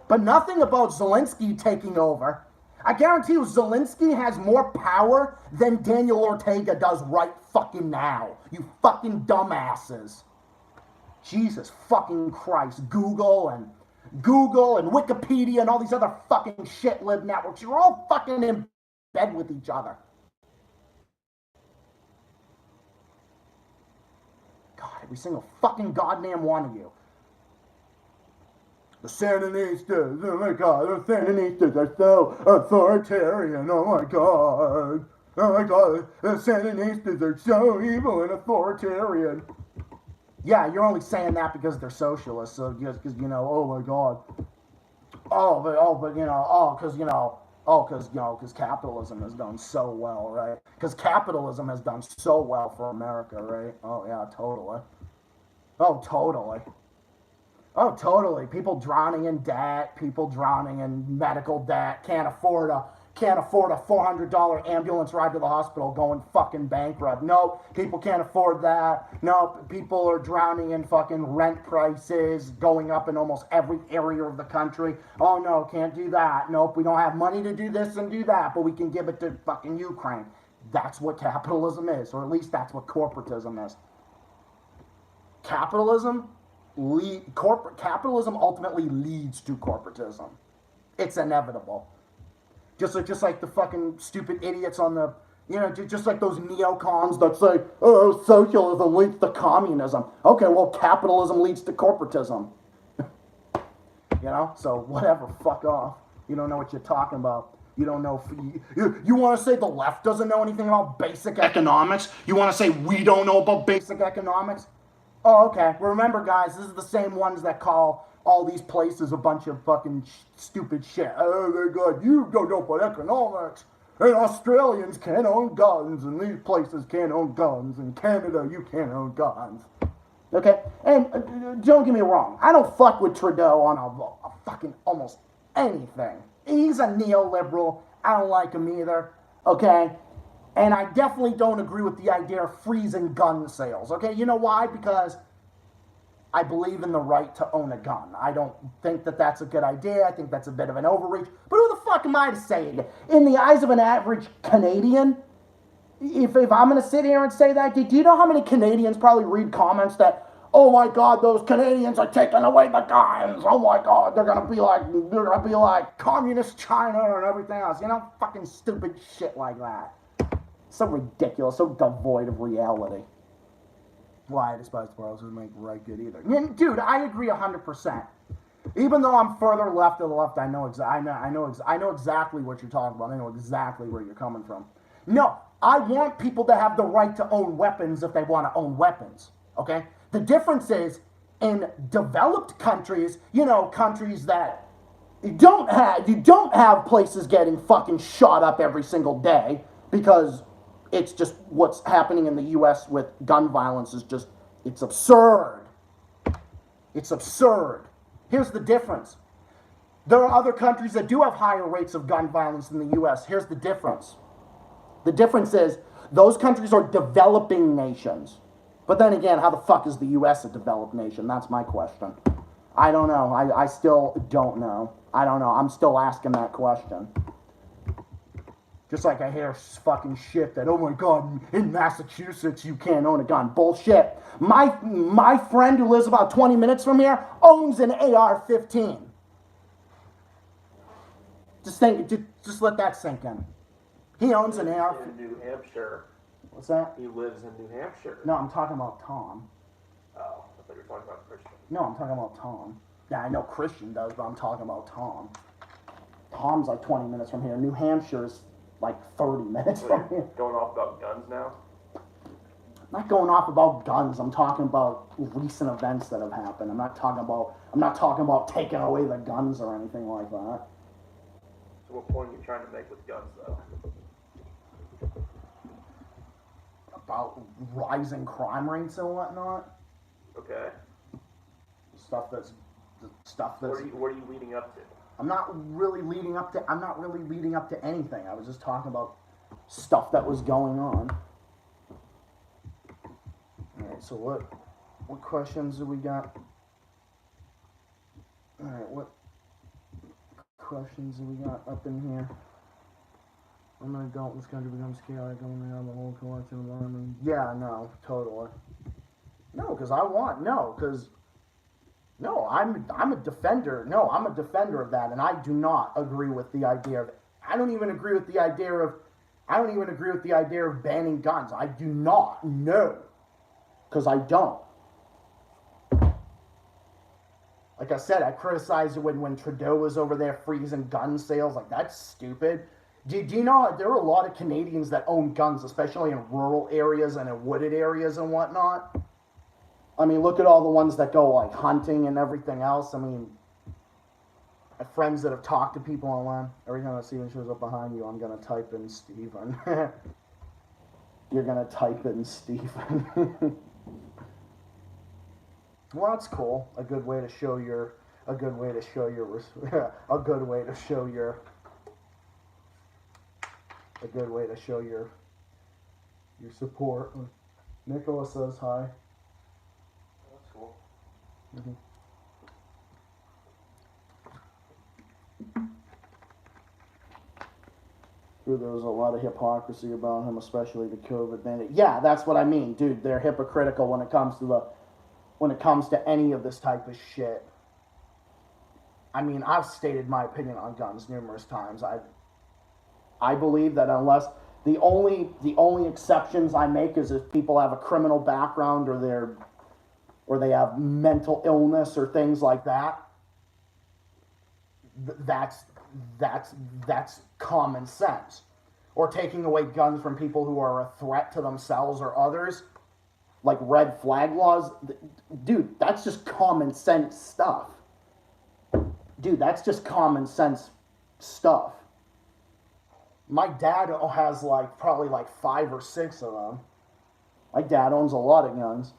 But nothing about Zelensky taking over. I guarantee you Zelensky has more power than Daniel Ortega does right fucking now. You fucking dumbasses. Jesus fucking Christ. Google and Wikipedia and all these other fucking shit-lib networks. You're all fucking in bed with each other. God, every single fucking goddamn one of you. The Sandinistas, oh my God, the Sandinistas are so authoritarian, oh my God. Oh my God, the Sandinistas are so evil and authoritarian. Yeah, you're only saying that because they're socialists, so just because, oh my God. Because capitalism has done so well, right? Because capitalism has done so well for America, right? Oh, yeah, totally. Oh, totally. Oh, totally. People drowning in debt, people drowning in medical debt, can't afford a $400 ambulance ride to the hospital, going fucking bankrupt. Nope, people can't afford that. Nope, people are drowning in fucking rent prices going up in almost every area of the country. Oh no, can't do that. Nope, we don't have money to do this and do that, but we can give it to fucking Ukraine. That's what capitalism is, or at least that's what corporatism is. Capitalism ultimately leads to corporatism. It's inevitable. Just like the fucking stupid idiots on the, just like those neocons that say, oh, socialism leads to communism. Okay, well, capitalism leads to corporatism. So whatever, fuck off. You don't know what you're talking about. You don't know, you want to say the left doesn't know anything about basic economics? You want to say we don't know about basic economics? Oh, okay. Remember, guys, this is the same ones that call all these places a bunch of fucking stupid shit. Oh my God, you don't know about economics. And Australians can't own guns, and these places can't own guns. In Canada, you can't own guns. Okay? And don't get me wrong, I don't fuck with Trudeau on a fucking almost anything. He's a neoliberal. I don't like him either. Okay? And I definitely don't agree with the idea of freezing gun sales. Okay? You know why? Because I believe in the right to own a gun. I don't think that that's a good idea. I think that's a bit of an overreach. But who the fuck am I to say it? In the eyes of an average Canadian, if I'm going to sit here and say that, do you know how many Canadians probably read comments that, oh my God, those Canadians are taking away the guns. Oh my God, they're going to be like communist China and everything else. Fucking stupid shit like that. So ridiculous, so devoid of reality. Why I despise the world doesn't make right good either. Dude, I agree 100%. Even though I'm further left of the left, I know exactly what you're talking about. I know exactly where you're coming from. No, I want people to have the right to own weapons if they want to own weapons. Okay? The difference is in developed countries, countries that you don't have places getting fucking shot up every single day because it's just what's happening in the US with gun violence is just it's absurd. It's absurd. Here's the difference. There are other countries that do have higher rates of gun violence than the US. Here's the difference. The difference is those countries are developing nations. But then again, how the fuck is the US a developed nation? That's my question. I don't know. I still don't know. I don't know. I'm still asking that question. Just like I hear fucking shit that, oh my god, in Massachusetts you can't own a gun. Bullshit. My friend who lives about 20 minutes from here owns an AR-15. Just let that sink in. He owns an AR-15. In New Hampshire. What's that? He lives in New Hampshire. No, I'm talking about Tom. Oh, I thought you were talking about Christian. No, I'm talking about Tom. Yeah, I know Christian does, but I'm talking about Tom. Tom's like 20 minutes from here. New Hampshire's like 30 minutes from here. Going off about guns now? I'm not going off about guns. I'm talking about recent events that have happened. I'm not talking about taking away the guns or anything like that. So what point are you trying to make with guns, though? About rising crime rates and whatnot. Okay. Stuff that's. What are you leading up to? I'm not really leading up to anything. I was just talking about stuff that was going on. Alright, so what questions do we got? Alright, what questions do we got up in here? I'm an adult in this country becomes chaotic. I'm gonna have the whole collective environment. Yeah, no, totally. I'm a defender. No, I'm a defender of that, and I do not agree with the idea of. I don't even agree with the idea of banning guns. I do not. No, because I don't. Like I said, I criticized it when Trudeau was over there freezing gun sales. Like, that's stupid. Do you know there are a lot of Canadians that own guns, especially in rural areas and in wooded areas and whatnot? I mean, look at all the ones that go, like, hunting and everything else. I mean, I have friends that have talked to people online. Every time I see one shows up behind you, I'm going to type in Stephen. You're going to type in Stephen. Well, that's cool. A good way to show your support. Nicholas says hi. That's cool. Mm-hmm. Dude, there was a lot of hypocrisy about him, especially the COVID mandate. Yeah, that's what I mean, dude. They're hypocritical when it comes to any of this type of shit. I mean, I've stated my opinion on guns numerous times. I believe that unless the only exceptions I make is if people have a criminal background or they have mental illness or things like that. That's common sense. Or taking away guns from people who are a threat to themselves or others, like red flag laws. Dude, that's just common sense stuff. Dude, that's just common sense stuff. My dad has probably 5 or 6 of them. My dad owns a lot of guns.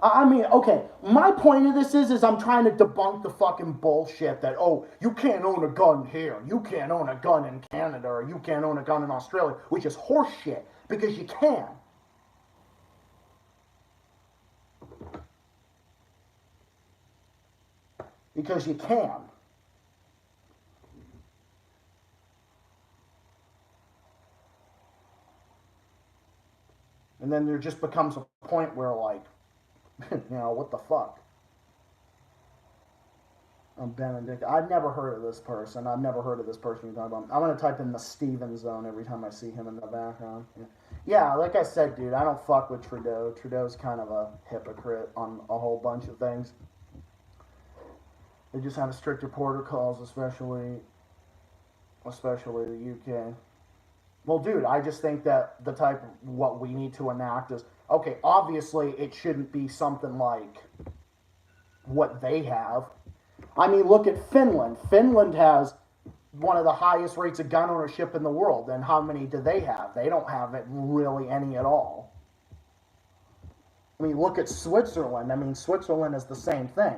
I mean, okay, my point of this is I'm trying to debunk the fucking bullshit that, oh, you can't own a gun here, you can't own a gun in Canada, or you can't own a gun in Australia, which is horseshit, because you can. Because you can. And then there just becomes a point where, what the fuck? Benedict. I've never heard of this person. I've never heard of this person you're talking about. I'm going to type in the Steven Zone every time I see him in the background. Yeah, like I said, dude, I don't fuck with Trudeau. Trudeau's kind of a hypocrite on a whole bunch of things. They just have stricter protocols, especially the UK. Well, dude, I just think that the type of what we need to enact is, okay, obviously it shouldn't be something like what they have. I mean, look at Finland. Finland has one of the highest rates of gun ownership in the world. And how many do they have? They don't have it really any at all. I mean, look at Switzerland. I mean, Switzerland is the same thing.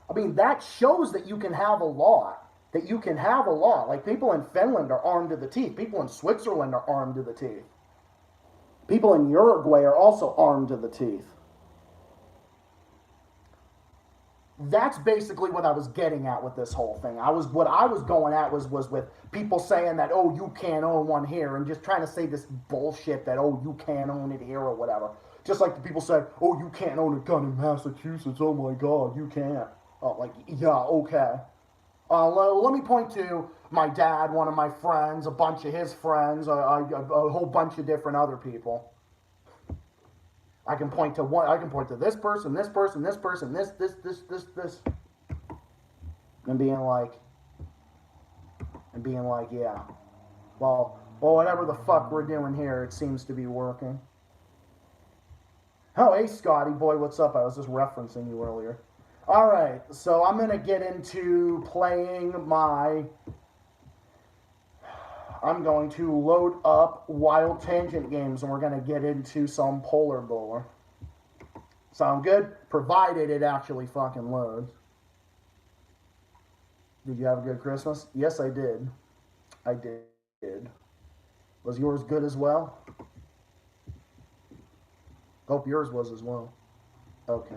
I mean, that shows that you can have a law. That you can have a law. Like, people in Finland are armed to the teeth. People in Switzerland are armed to the teeth. People in Uruguay are also armed to the teeth. That's basically what I was getting at with this whole thing. What I was going at was with people saying that, oh, you can't own one here, and just trying to say this bullshit that, oh, you can't own it here or whatever. Just like the people say, oh, you can't own a gun in Massachusetts. Oh my God, you can't. Oh, like, yeah, okay. Let me point to my dad, one of my friends, a bunch of his friends, a whole bunch of different other people. I can point to one. I can point to this person, this person, this person, this, and being like, yeah. Well, whatever the fuck we're doing here, it seems to be working. Oh, hey, Scotty boy, what's up? I was just referencing you earlier. All right, so I'm gonna get into playing my. I'm going to load up Wild Tangent games, and we're going to get into some Polar Bowler. Sound good? Provided it actually fucking loads. Did you have a good Christmas? Yes, I did. I did. Was yours good as well? Hope yours was as well. Okay.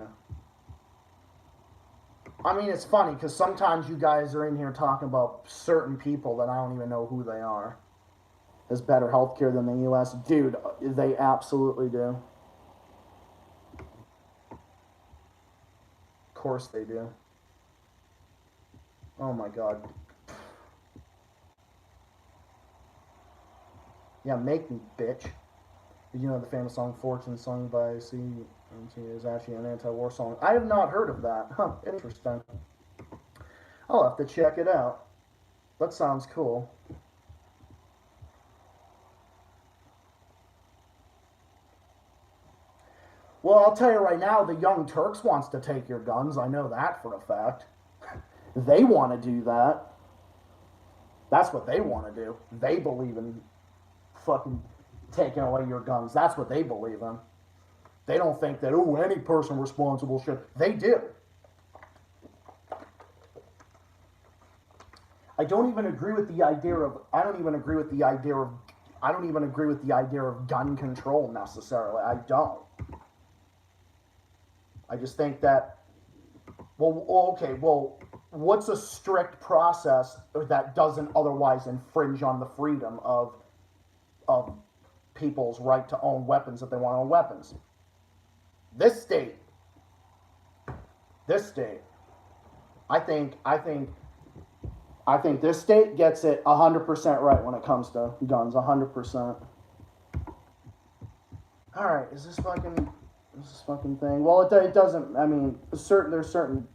I mean, it's funny because sometimes you guys are in here talking about certain people that I don't even know who they are. Has better healthcare than the U.S. Dude, they absolutely do. Of course they do. Oh my God. Yeah, make me, bitch. Did you know the famous song Fortune sung by C is actually an anti-war song? I have not heard of that. Huh, interesting. I'll have to check it out. That sounds cool. Well, I'll tell you right now, the Young Turks wants to take your guns. I know that for a fact. They want to do that. That's what they want to do. They believe in fucking taking away your guns. That's what they believe in. They don't think that, oh, any person responsible should. They do. I don't even agree with the idea of gun control necessarily. I don't. I just think that, what's a strict process that doesn't otherwise infringe on the freedom of people's right to own weapons if they want to own weapons? This state. I think this state gets it 100% right when it comes to guns, 100%. All right, is this fucking thing? Well, it doesn't. I mean, there's certain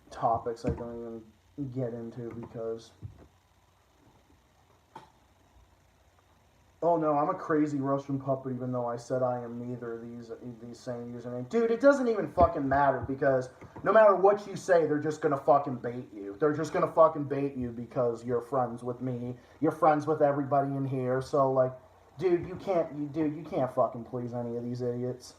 topics I don't even get into because. Oh no, I'm a crazy Russian puppet, even though I said I am neither of these same usernames. Dude, it doesn't even fucking matter because no matter what you say, they're just gonna fucking bait you. They're just gonna fucking bait you because you're friends with me. You're friends with everybody in here. So like, dude, you can't fucking please any of these idiots.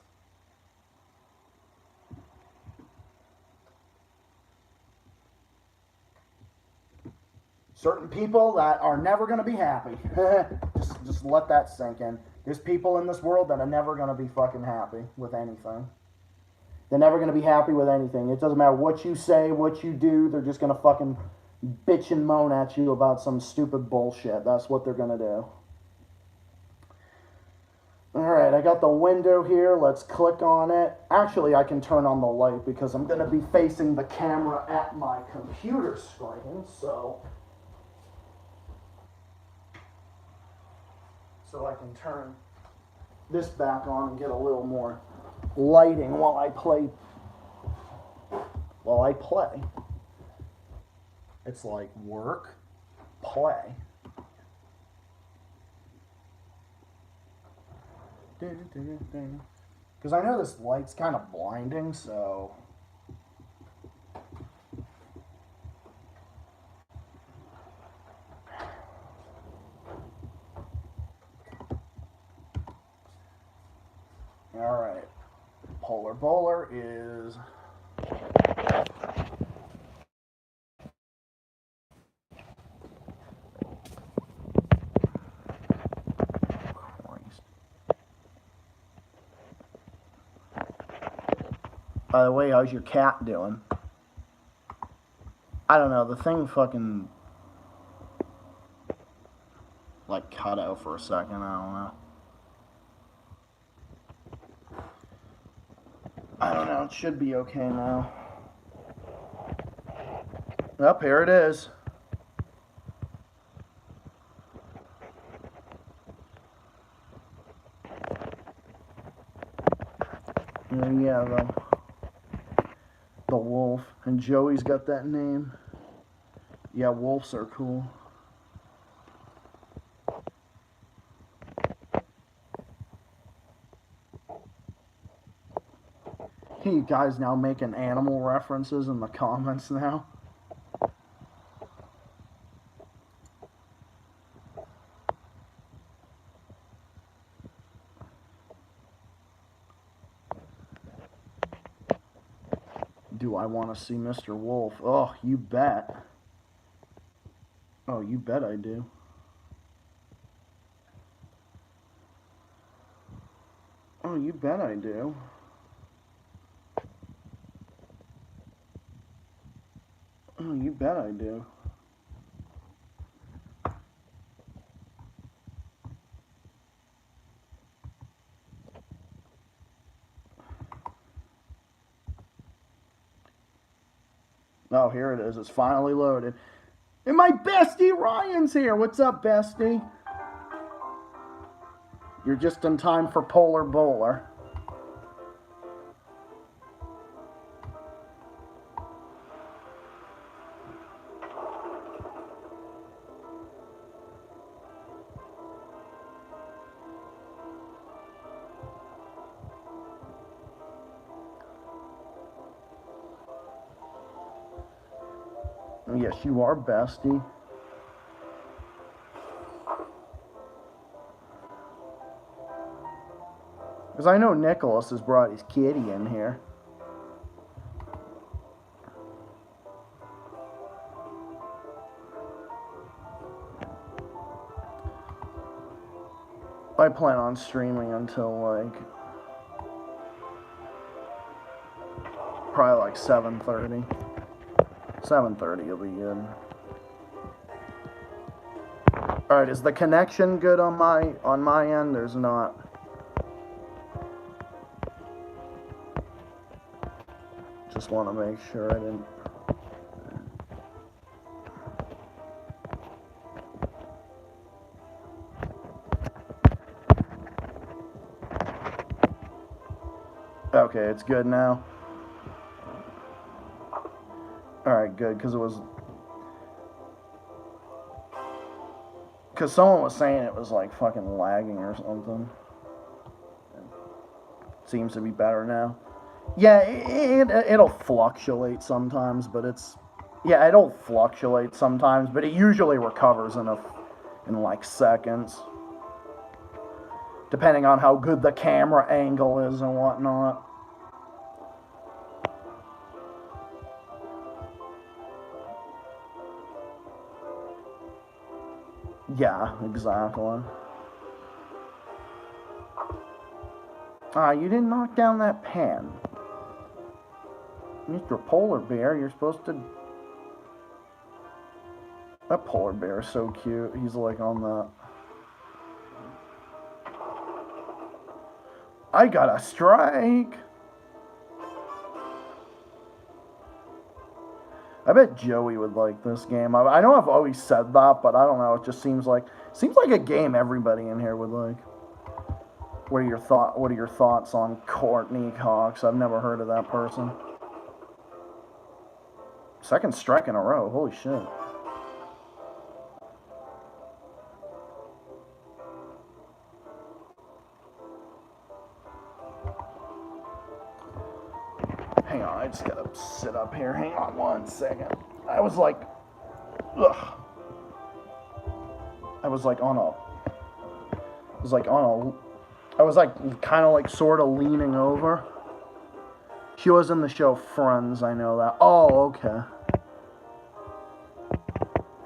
Certain people that are never going to be happy. just let that sink in. There's people in this world that are never going to be fucking happy with anything. They're never going to be happy with anything. It doesn't matter what you say, what you do. They're just going to fucking bitch and moan at you about some stupid bullshit. That's what they're going to do. Alright, I got the window here. Let's click on it. Actually, I can turn on the light because I'm going to be facing the camera at my computer screen, so I can turn this back on and get a little more lighting while I play. It's like work, play. Because I know this light's kind of blinding, so. Alright. Polar Bowler is. By the way, how's your cat doing? I don't know, the thing fucking like cut out for a second, I don't know, it should be okay now. Up here it is. Yeah, the wolf. And Joey's got that name. Yeah, wolves are cool. You guys now making animal references in the comments now. Do I want to see Mr. Wolf? Oh, you bet. Oh, you bet I do. Oh, you bet I do. Oh, you bet I do. Oh, here it is. It's finally loaded. And my bestie Ryan's here. What's up, bestie? You're just in time for Polar Bowler. Yes, you are, bestie. Because I know Nicholas has brought his kitty in here. I plan on streaming until like probably like 7:30. 7:30 will be good. All right, is the connection good on my end? There's not. Just want to make sure I didn't. Okay, it's good now. Alright, good, because someone was saying it was like fucking lagging or something. It seems to be better now. Yeah, it'll fluctuate sometimes, but it'll fluctuate sometimes, but it usually recovers in like seconds. Depending on how good the camera angle is and whatnot. Yeah, exactly. You didn't knock down that pan. Mr. Polar Bear, you're supposed to... That polar bear is so cute. He's like on the... I got a strike. I bet Joey would like this game. I know I've always said that, but I don't know. It just seems like a game everybody in here would like. What are your thoughts on Courtney Cox? I've never heard of that person. Second strike in a row. Holy shit. Hang on, I just gotta sit up here. Hang on 1 second. I was like, ugh. I was like kind of like sort of leaning over. She was in the show Friends, I know that. Oh, okay.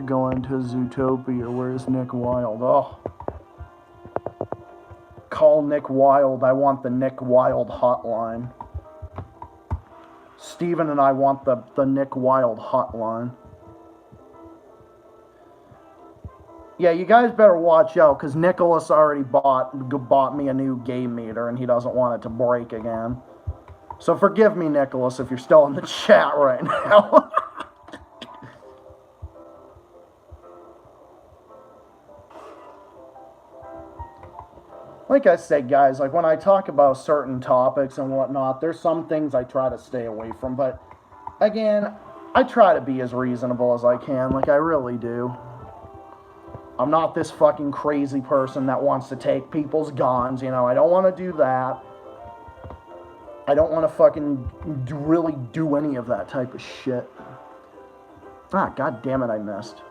Going to Zootopia. Where's Nick Wilde? Oh. Call Nick Wilde. I want the Nick Wilde hotline. Steven and I want the Nick Wilde hotline. Yeah, you guys better watch out, because Nicholas already bought me a new game meter, and he doesn't want it to break again. So forgive me, Nicholas, if you're still in the chat right now. Like I said, guys, like when I talk about certain topics and whatnot, there's some things I try to stay away from. But again, I try to be as reasonable as I can. Like I really do. I'm not this fucking crazy person that wants to take people's guns. You know, I don't want to do that. I don't want to fucking really do any of that type of shit. Ah, god damn it, I missed.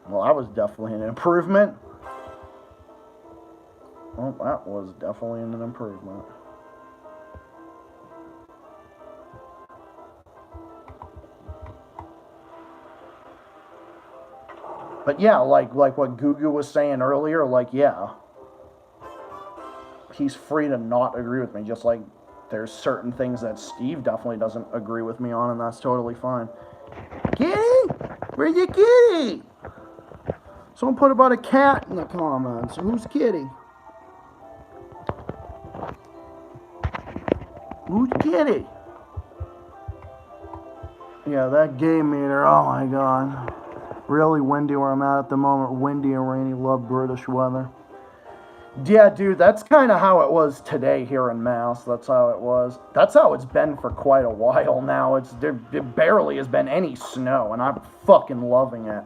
Well, that was definitely an improvement. Well, that was definitely an improvement. But yeah, like what Gugu was saying earlier, like, yeah. He's free to not agree with me, just like there's certain things that Steve definitely doesn't agree with me on, and that's totally fine. Kitty? Where's your kitty? Someone put about a cat in the comments. Who's Kitty? Who's Kitty? Yeah, that game meter, oh my god. Really windy where I'm at the moment. Windy and rainy, love British weather. Yeah, dude, that's kind of how it was today here in Mass. That's how it was. That's how it's been for quite a while now. There barely has been any snow, and I'm fucking loving it.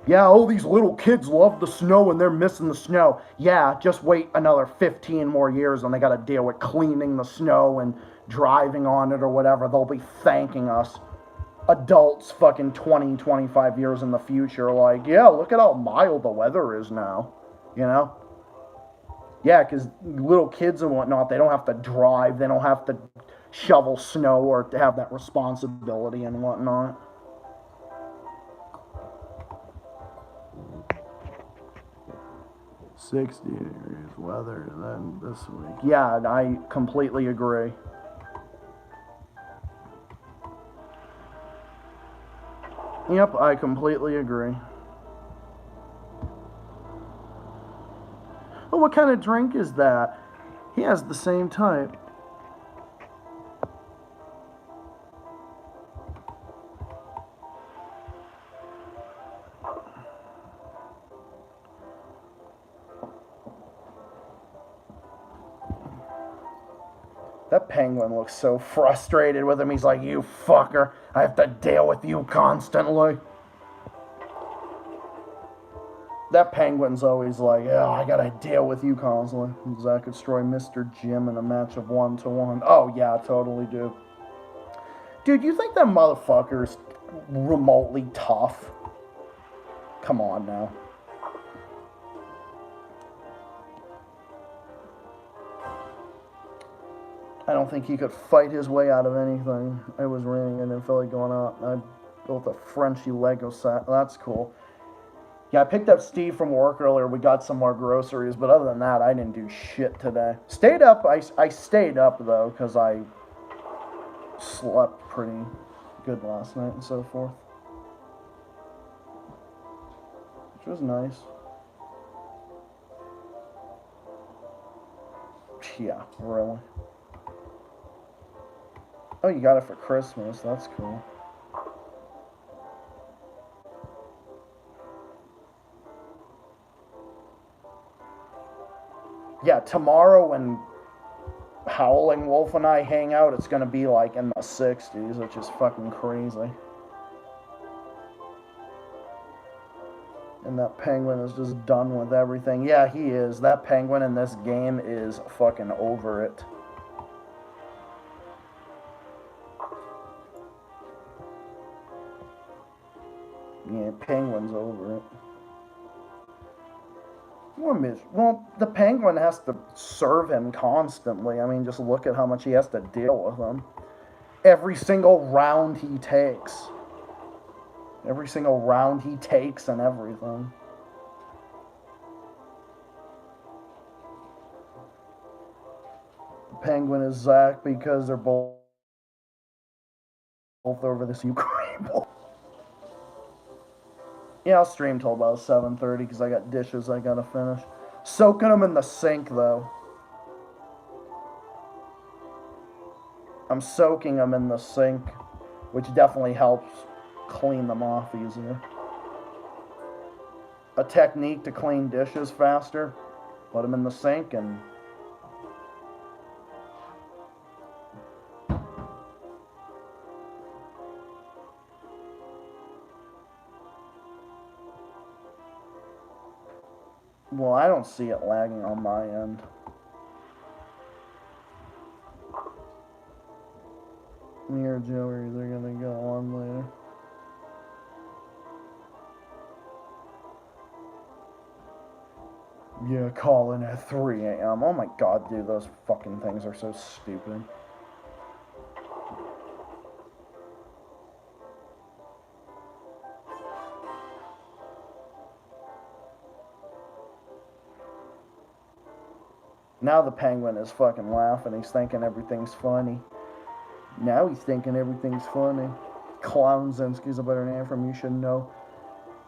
Yeah, all these little kids love the snow and they're missing the snow. Yeah, just wait another 15 more years and they gotta deal with cleaning the snow and driving on it or whatever. They'll be thanking us. Adults fucking 20, 25 years in the future, like, yeah, look at how mild the weather is now, you know? Yeah, because little kids and whatnot, they don't have to drive, they don't have to shovel snow or to have that responsibility and whatnot. $60 degrees weather then this week. Yeah, I completely agree. Yep, I completely agree. Oh, what kind of drink is that? He has the same type. That penguin looks so frustrated with him. He's like, you fucker, I have to deal with you constantly. That penguin's always like, oh, I gotta deal with you constantly. Zach could destroy Mr. Jim in a match of 1-1. Oh, yeah, I totally do. Dude, you think that motherfucker's remotely tough? Come on now. I don't think he could fight his way out of anything. It was raining and didn't feel like going out. I built a Frenchy Lego set. That's cool. Yeah, I picked up Steve from work earlier. We got some more groceries, but other than that, I didn't do shit today. Stayed up. I stayed up, though, because I slept pretty good last night and so forth. Which was nice. Yeah, really. Oh, you got it for Christmas. That's cool. Yeah, tomorrow when Howling Wolf and I hang out, it's gonna be like in the 60s, which is fucking crazy. And that penguin is just done with everything. Yeah, he is. That penguin in this game is fucking over it. Yeah, penguin's over it. Well, the penguin has to serve him constantly. I mean, just look at how much he has to deal with him. Every single round he takes. Every single round he takes and everything. The penguin is Zach because they're both over this Ukraine ball. Yeah, I'll stream till about 7:30 because I got dishes I gotta finish. Soaking them in the sink though. I'm soaking them in the sink, which definitely helps clean them off easier. A technique to clean dishes faster: put them in the sink and well, I don't see it lagging on my end. Me or Joe are either gonna go on later. Yeah, calling at 3 a.m. Oh my god, dude, those fucking things are so stupid. Now the penguin is fucking laughing. He's thinking everything's funny. Now he's thinking everything's funny. Clownzinski's a better name for him. You should know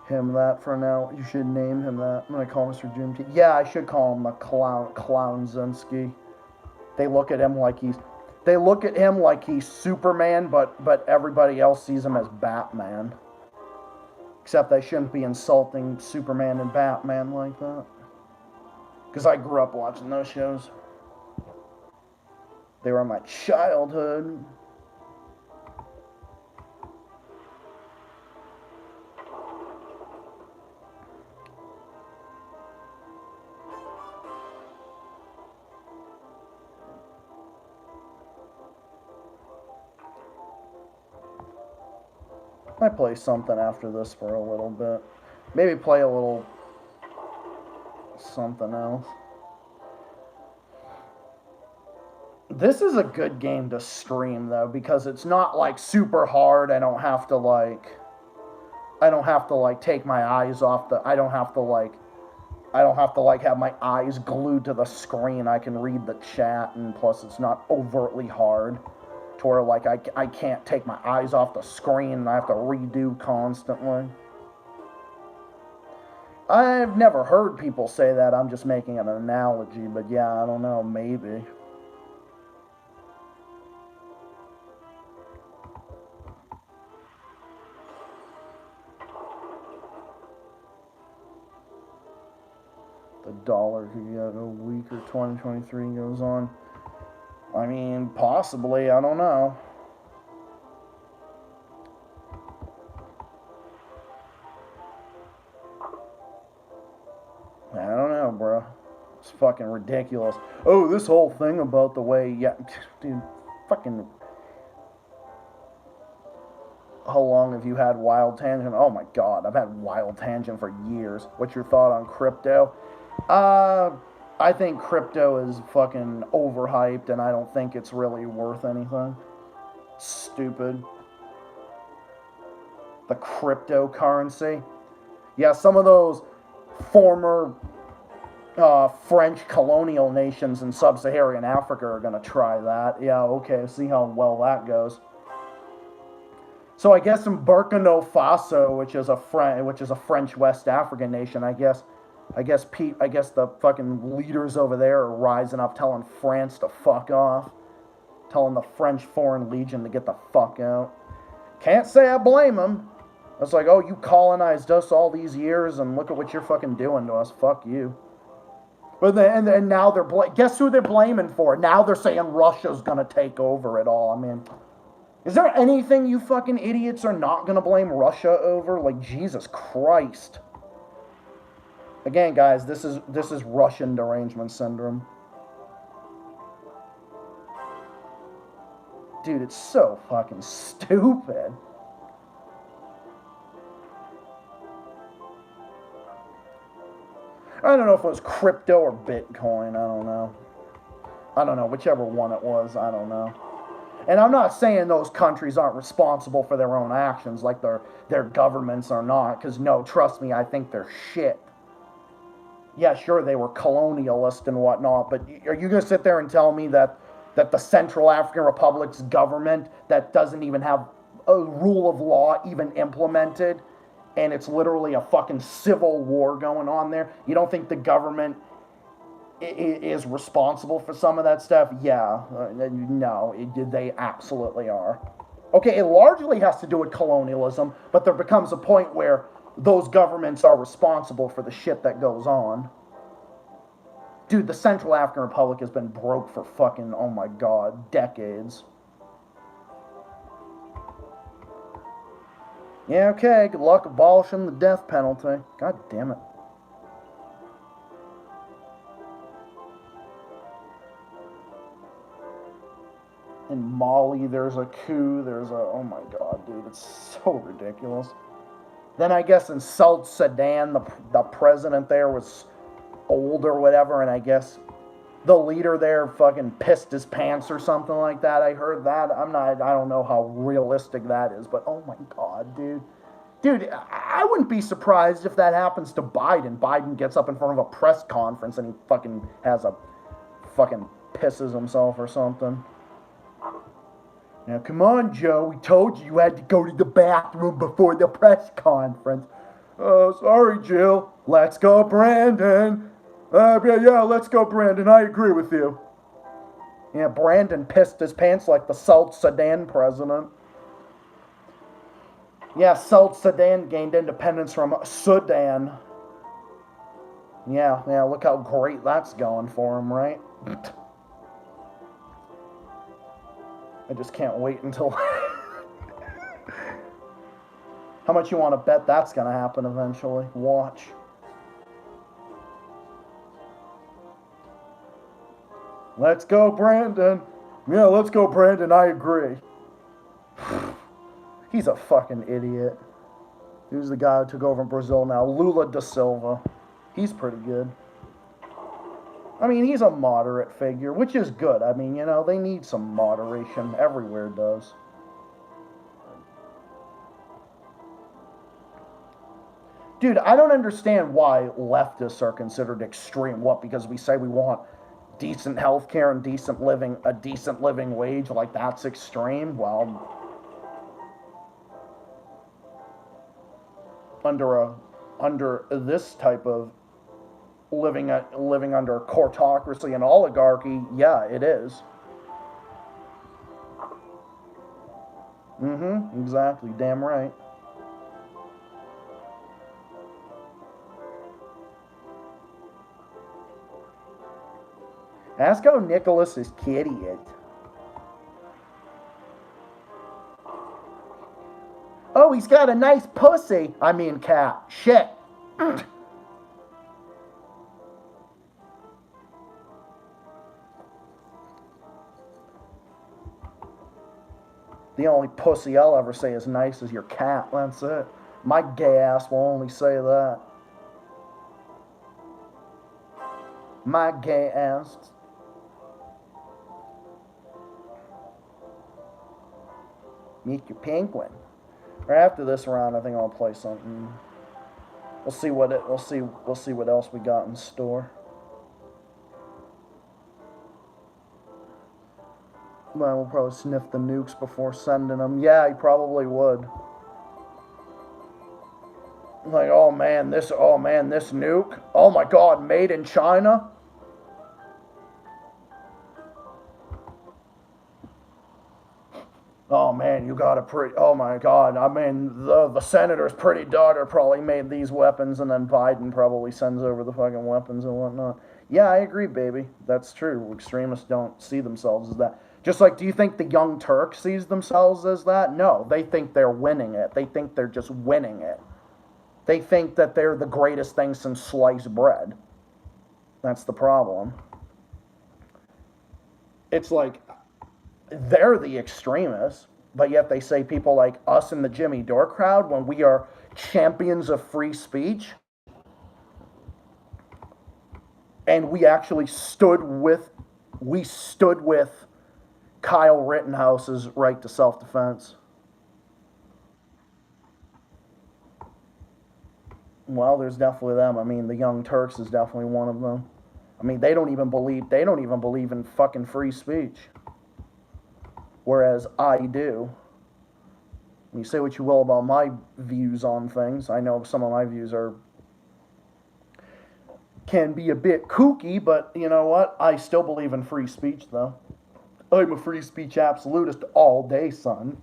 him that for now. You should name him that. I'm gonna call Mr. Jim T. Yeah, I should call him a Clownzinski. They look at him like he's Superman, but everybody else sees him as Batman. Except they shouldn't be insulting Superman and Batman like that. Because I grew up watching those shows. They were my childhood. I might play something after this for a little bit. Maybe play a little something else. This is a good game to stream though, because it's not like super hard. I don't have to like take my eyes off the I don't have to have my eyes glued to the screen. I can read the chat, and plus it's not overtly hard to where like I can't take my eyes off the screen and I have to redo constantly. I've never heard people say that. I'm just making an analogy, but yeah, I don't know, maybe. The dollar could get a week or 2023 goes on. I mean, possibly, I don't know. I don't know, bro. It's fucking ridiculous. Oh, this whole thing about the way, yeah, dude, fucking. How long have you had Wild Tangent? Oh my god, I've had Wild Tangent for years. What's your thought on crypto? I think crypto is fucking overhyped, and I don't think it's really worth anything. Stupid. The cryptocurrency. Yeah, some of those former French colonial nations in sub-Saharan Africa are going to try that. Yeah, okay, see how well that goes. So I guess in Burkina Faso, which is a French West African nation, I guess the fucking leaders over there are rising up, telling France to fuck off, telling the French Foreign Legion to get the fuck out. Can't say I blame them. It's like, oh, you colonized us all these years, and look at what you're fucking doing to us. Fuck you. But and now guess who they're blaming for? Now they're saying Russia's gonna take over it all. I mean, is there anything you fucking idiots are not gonna blame Russia over? Like, Jesus Christ. Again, guys, this is Russian derangement syndrome. Dude, it's so fucking stupid. I don't know if it was crypto or Bitcoin. I don't know. Whichever one it was, I don't know. And I'm not saying those countries aren't responsible for their own actions, like their governments are not, because no, trust me, I think they're shit. Yeah, sure, they were colonialist and whatnot, but are you going to sit there and tell me that the Central African Republic's government that doesn't even have a rule of law even implemented, and it's literally a fucking civil war going on there, you don't think the government is responsible for some of that stuff? Yeah, no, they absolutely are. Okay, it largely has to do with colonialism, but there becomes a point where those governments are responsible for the shit that goes on. Dude, the Central African Republic has been broke for fucking, oh my god, decades. Yeah, okay, good luck abolishing the death penalty. God damn it. In Mali, there's a coup, oh my god, dude, it's so ridiculous. Then I guess in South Sudan, the president there was old or whatever, and I guess the leader there fucking pissed his pants or something like that. I heard that. I don't know how realistic that is, but oh my god, dude. Dude, I wouldn't be surprised if that happens to Biden. Biden gets up in front of a press conference and he fucking pisses himself or something. Now, come on, Joe. We told you had to go to the bathroom before the press conference. Oh, sorry, Jill. Let's go, Brandon. Yeah, let's go, Brandon. I agree with you. Yeah, Brandon pissed his pants like the South Sudan president. Yeah, South Sudan gained independence from Sudan. Yeah, look how great that's going for him, right? I just can't wait until... How much you want to bet that's going to happen eventually? Watch. Let's go, Brandon. Yeah, let's go, Brandon. I agree. He's a fucking idiot. Who's the guy who took over in Brazil now? Lula da Silva. He's pretty good. I mean, he's a moderate figure, which is good. I mean, they need some moderation. Everywhere does. Dude, I don't understand why leftists are considered extreme. What, because we say we want decent health care and decent living, a decent living wage, like that's extreme? Well, under this type of living under courtocracy and oligarchy, yeah, it is. Exactly, damn right. Ask how Nicholas's kitty is. Oh, he's got a nice pussy. I mean cat. Shit. The only pussy I'll ever say is nice is your cat. That's it. My gay ass will only say that. My gay ass. Meet your penguin. Or after this round, I think I'll play something. We'll see what else we got in store. Well, we'll probably sniff the nukes before sending them. Yeah, he probably would. Like, oh man, this nuke. Oh my god, made in China. Oh man, you got a pretty. Oh my god, I mean, the senator's pretty daughter probably made these weapons, and then Biden probably sends over the fucking weapons and whatnot. Yeah, I agree, baby. That's true. Extremists don't see themselves as that. Just like, do you think the Young Turk sees themselves as that? No, they think they're winning it. They think they're just winning it. They think that they're the greatest thing since sliced bread. That's the problem. It's like, they're the extremists, but yet they say people like us in the Jimmy Dore crowd, when we are champions of free speech, and we actually stood with Kyle Rittenhouse's right to self-defense. Well, there's definitely them. I mean, the Young Turks is definitely one of them. I mean, they don't even believe in fucking free speech. Whereas I do. You say what you will about my views on things. I know some of my views can be a bit kooky, but you know what? I still believe in free speech, though. I'm a free speech absolutist all day, son.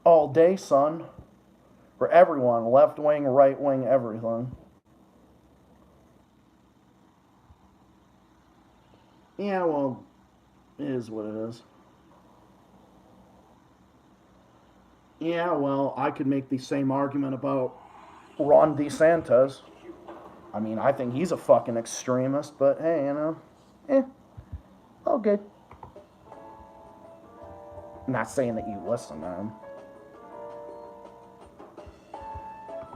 All day, son. For everyone, left wing, right wing, everything. Yeah, well, it is what it is. Yeah, well, I could make the same argument about Ron DeSantis. I mean, I think he's a fucking extremist, but hey, all good. I'm not saying that you listen to him.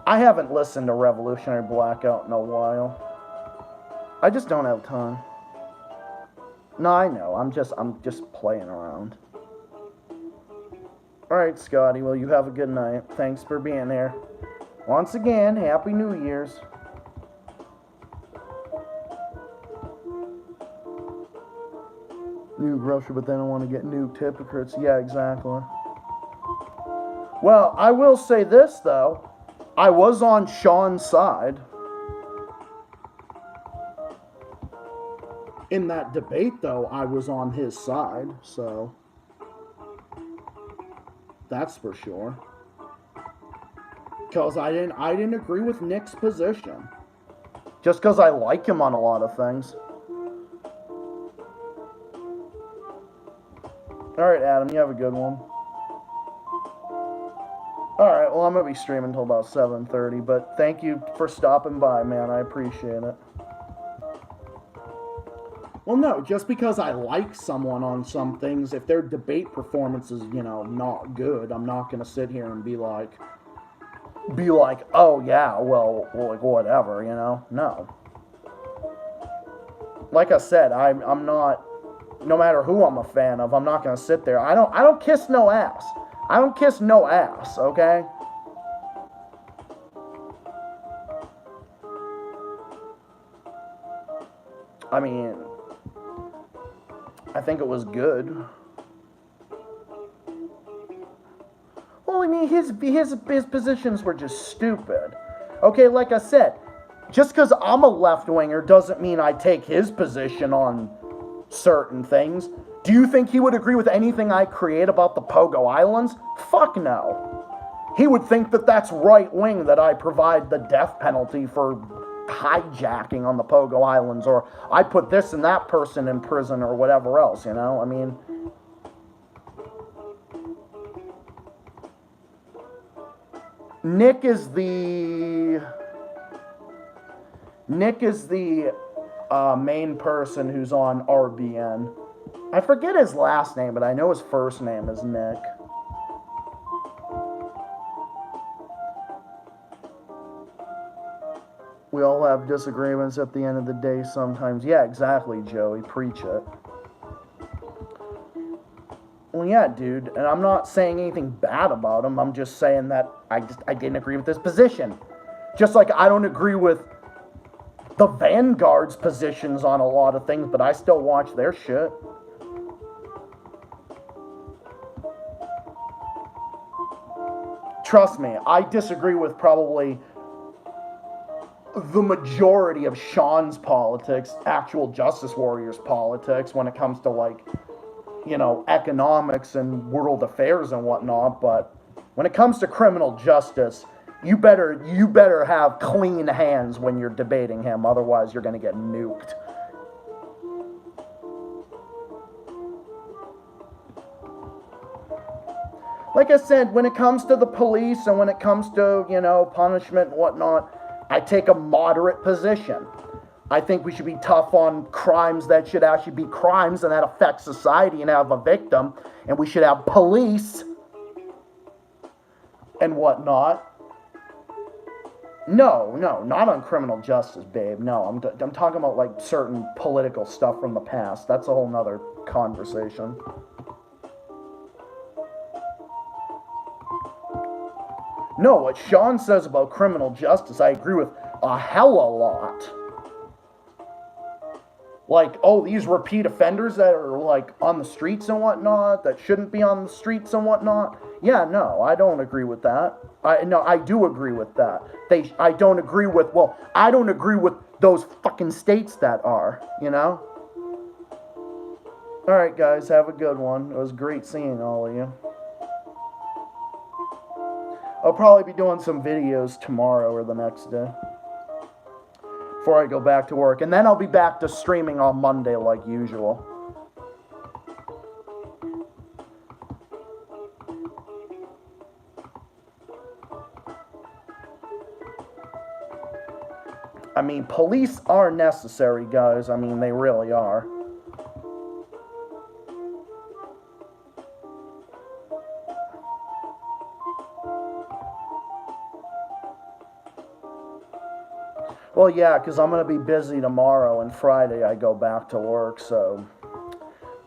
I haven't listened to Revolutionary Blackout in a while. I just don't have time. No, I know. I'm just playing around. Alright, Scotty, well, you have a good night. Thanks for being here. Once again, Happy New Year's. Nuke Russia, but they don't want to get nuked. Hypocrites. Yeah, exactly. Well, I will say this, though. I was on Sean's side. In that debate, though, I was on his side, so that's for sure. Because I didn't agree with Nick's position. Just because I like him on a lot of things. Alright, Adam, you have a good one. Alright, well, I'm going to be streaming until about 7:30, but thank you for stopping by, man. I appreciate it. Well, no, just because I like someone on some things, if their debate performance is, not good, I'm not going to sit here and be like, oh, yeah, well, like, whatever, No. Like I said, I'm not, no matter who I'm a fan of, I'm not going to sit there. I don't kiss no ass. I don't kiss no ass, okay? I mean, I think it was good. Well, I mean, his positions were just stupid. Okay, like I said, just because I'm a left-winger doesn't mean I take his position on certain things. Do you think he would agree with anything I create about the Pogo Islands? Fuck no. He would think that that's right-wing, that I provide the death penalty for hijacking on the Pogo Islands, or I put this and that person in prison, or whatever else, I mean, Nick is the main person who's on RBN. I forget his last name, but I know his first name is Nick. We all have disagreements at the end of the day sometimes. Yeah, exactly, Joey. Preach it. Well, yeah, dude. And I'm not saying anything bad about him. I'm just saying that I didn't agree with his position. Just like I don't agree with the Vanguard's positions on a lot of things, but I still watch their shit. Trust me, I disagree with probably the majority of Sean's politics, actual Justice Warriors politics, when it comes to, like, you know, economics and world affairs and whatnot. But when it comes to criminal justice, you better have clean hands when you're debating him, otherwise you're gonna get nuked. Like I said, when it comes to the police and when it comes to, you know, punishment and whatnot, I take a moderate position. I think we should be tough on crimes that should actually be crimes and that affect society and have a victim. And we should have police and whatnot. No, not on criminal justice, babe. No, I'm talking about, like, certain political stuff from the past. That's a whole nother conversation. No, what Sean says about criminal justice, I agree with a hell of a lot. Like, oh, these repeat offenders that are, like, on the streets and whatnot, that shouldn't be on the streets and whatnot. Yeah, no, I don't agree with that. I do agree with that. I don't agree with those fucking states that are, you know? Alright, guys, have a good one. It was great seeing all of you. I'll probably be doing some videos tomorrow or the next day before I go back to work. And then I'll be back to streaming on Monday like usual. I mean, police are necessary, guys. I mean, they really are. Well, yeah, because I'm going to be busy tomorrow, and Friday I go back to work, so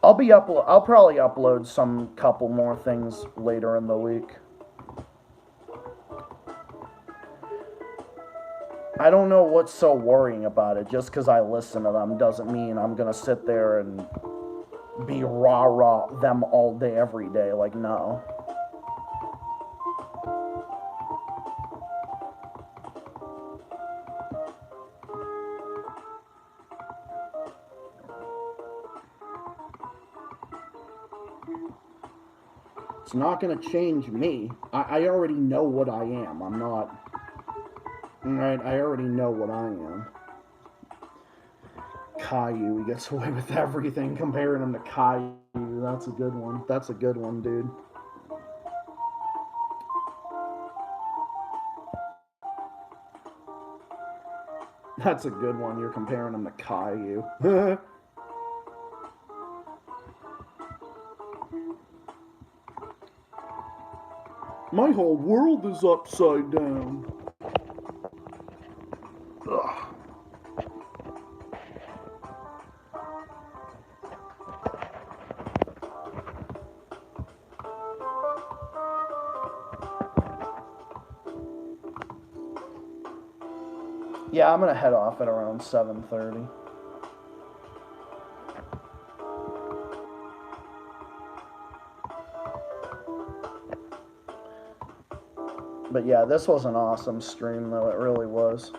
I'll probably upload some couple more things later in the week. I don't know what's so worrying about it. Just because I listen to them doesn't mean I'm going to sit there and be rah-rah them all day, every day. Like, no. It's not going to change me. I already know what I am. I'm not... Alright, I already know what I am. Caillou, he gets away with everything, comparing him to Caillou. That's a good one. That's a good one, dude. That's a good one. You're comparing him to Caillou. My whole world is upside down. Ugh. Yeah, I'm gonna head off at around 7:30. But yeah, this was an awesome stream, though. It really was.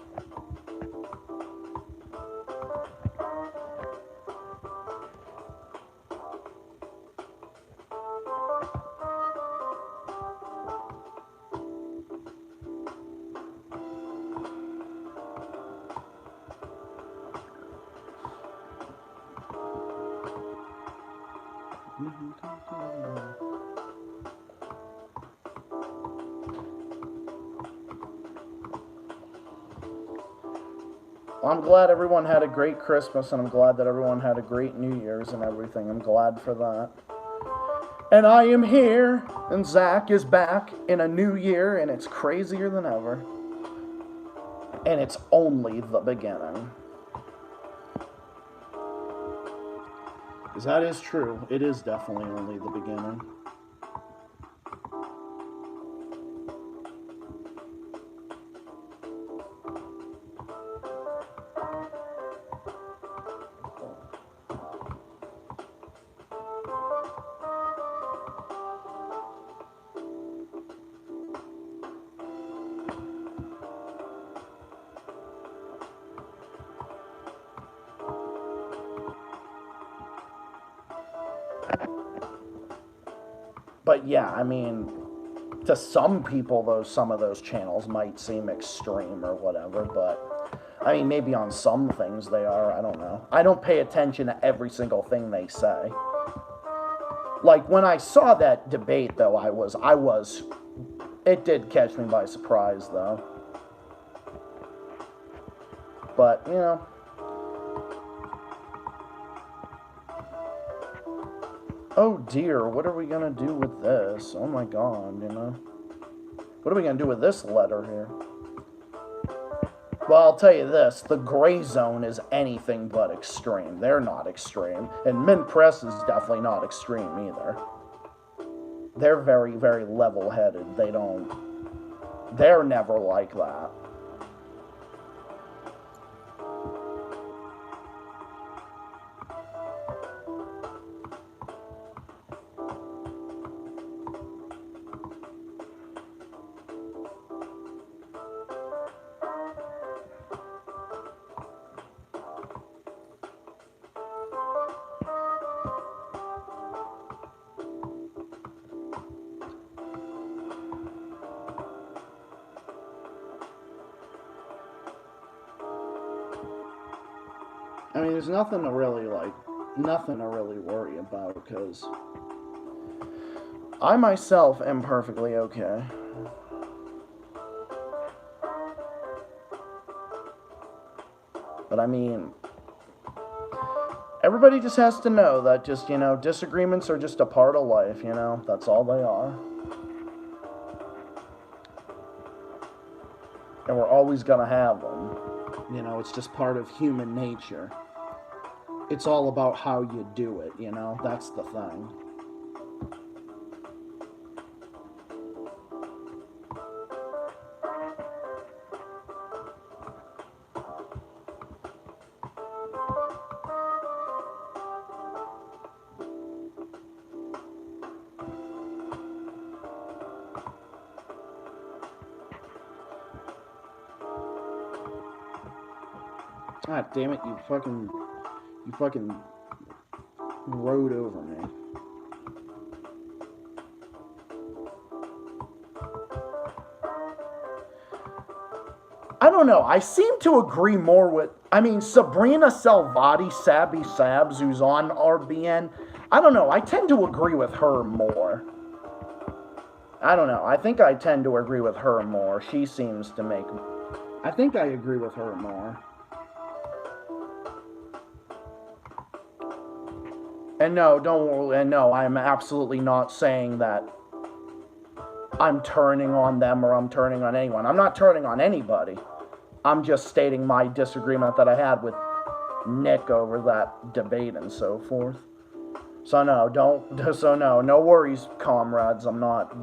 I'm glad everyone had a great Christmas, and I'm glad that everyone had a great New Year's and everything. I'm glad for that. And I am here, and Zach is back in a new year, and it's crazier than ever. And it's only the beginning. Because that is true. It is definitely only the beginning. But yeah, I mean, to some people, some of those channels might seem extreme or whatever, but I mean, maybe on some things they are, I don't know. I don't pay attention to every single thing they say. Like, when I saw that debate, though, it did catch me by surprise, though. But, you know. Oh dear, what are we gonna do with this? Oh my god, you know. What are we gonna do with this letter here? Well, I'll tell you this, the gray zone is anything but extreme. They're not extreme. And Mint Press is definitely not extreme either. They're very, very level-headed. They're never like that. I mean, there's nothing to really worry about, because I myself am perfectly okay. But I mean, everybody just has to know that just, you know, disagreements are just a part of life, you know, that's all they are. And we're always gonna have them. You know, it's just part of human nature. It's all about how you do it, you know? That's the thing. God damn it, you fucking rode over me. I don't know, I seem to agree more with, I mean, Sabrina Salvati, Sabby Sabs, who's on RBN, I don't know, I tend to agree with her more. I don't know, I think I tend to agree with her more. She seems to make, I think I agree with her more. And no, I'm absolutely not saying that I'm turning on them or I'm turning on anyone. I'm not turning on anybody. I'm just stating my disagreement that I had with Nick over that debate and so forth. So no worries, comrades. I'm not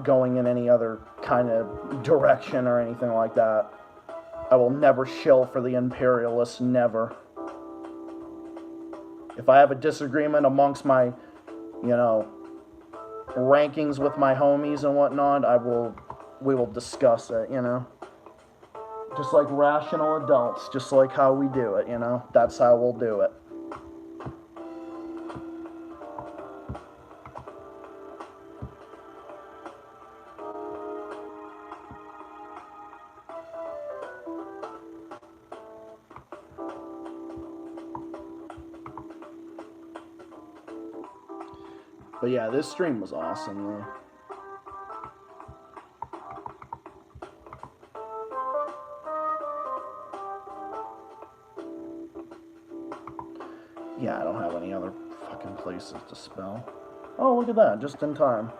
going in any other kind of direction or anything like that. I will never shill for the imperialists, never. If I have a disagreement amongst my, you know, rankings with my homies and whatnot, we will discuss it, you know. Just like rational adults, just like how we do it, you know. That's how we'll do it. But yeah, this stream was awesome, though. Yeah, I don't have any other fucking places to spell. Oh, look at that, just in time.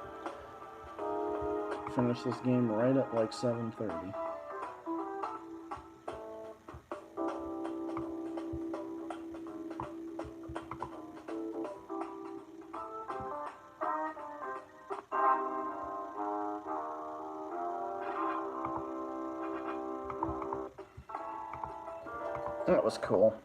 Finish this game right at like 7:30. That was cool.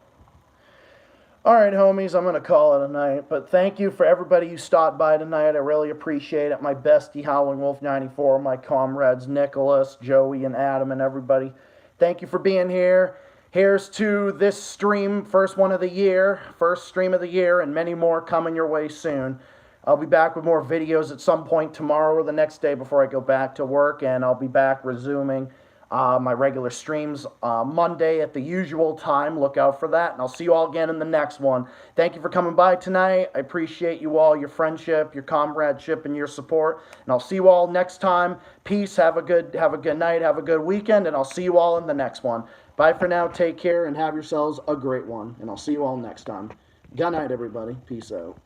Alright, homies, I'm going to call it a night. But thank you for everybody who stopped by tonight. I really appreciate it. My bestie, Howling Wolf 94, my comrades, Nicholas, Joey, and Adam, and everybody. Thank you for being here. Here's to this stream, first one of the year, first stream of the year, and many more coming your way soon. I'll be back with more videos at some point tomorrow or the next day before I go back to work, and I'll be back resuming my regular streams Monday at the usual time. Look out for that, and I'll see you all again in the next one. Thank you for coming by tonight. I appreciate you all, your friendship, your comradeship, and your support. And I'll see you all next time. Peace. Have a good night. Have a good weekend, and I'll see you all in the next one. Bye for now. Take care, and have yourselves a great one. And I'll see you all next time. Good night, everybody. Peace out.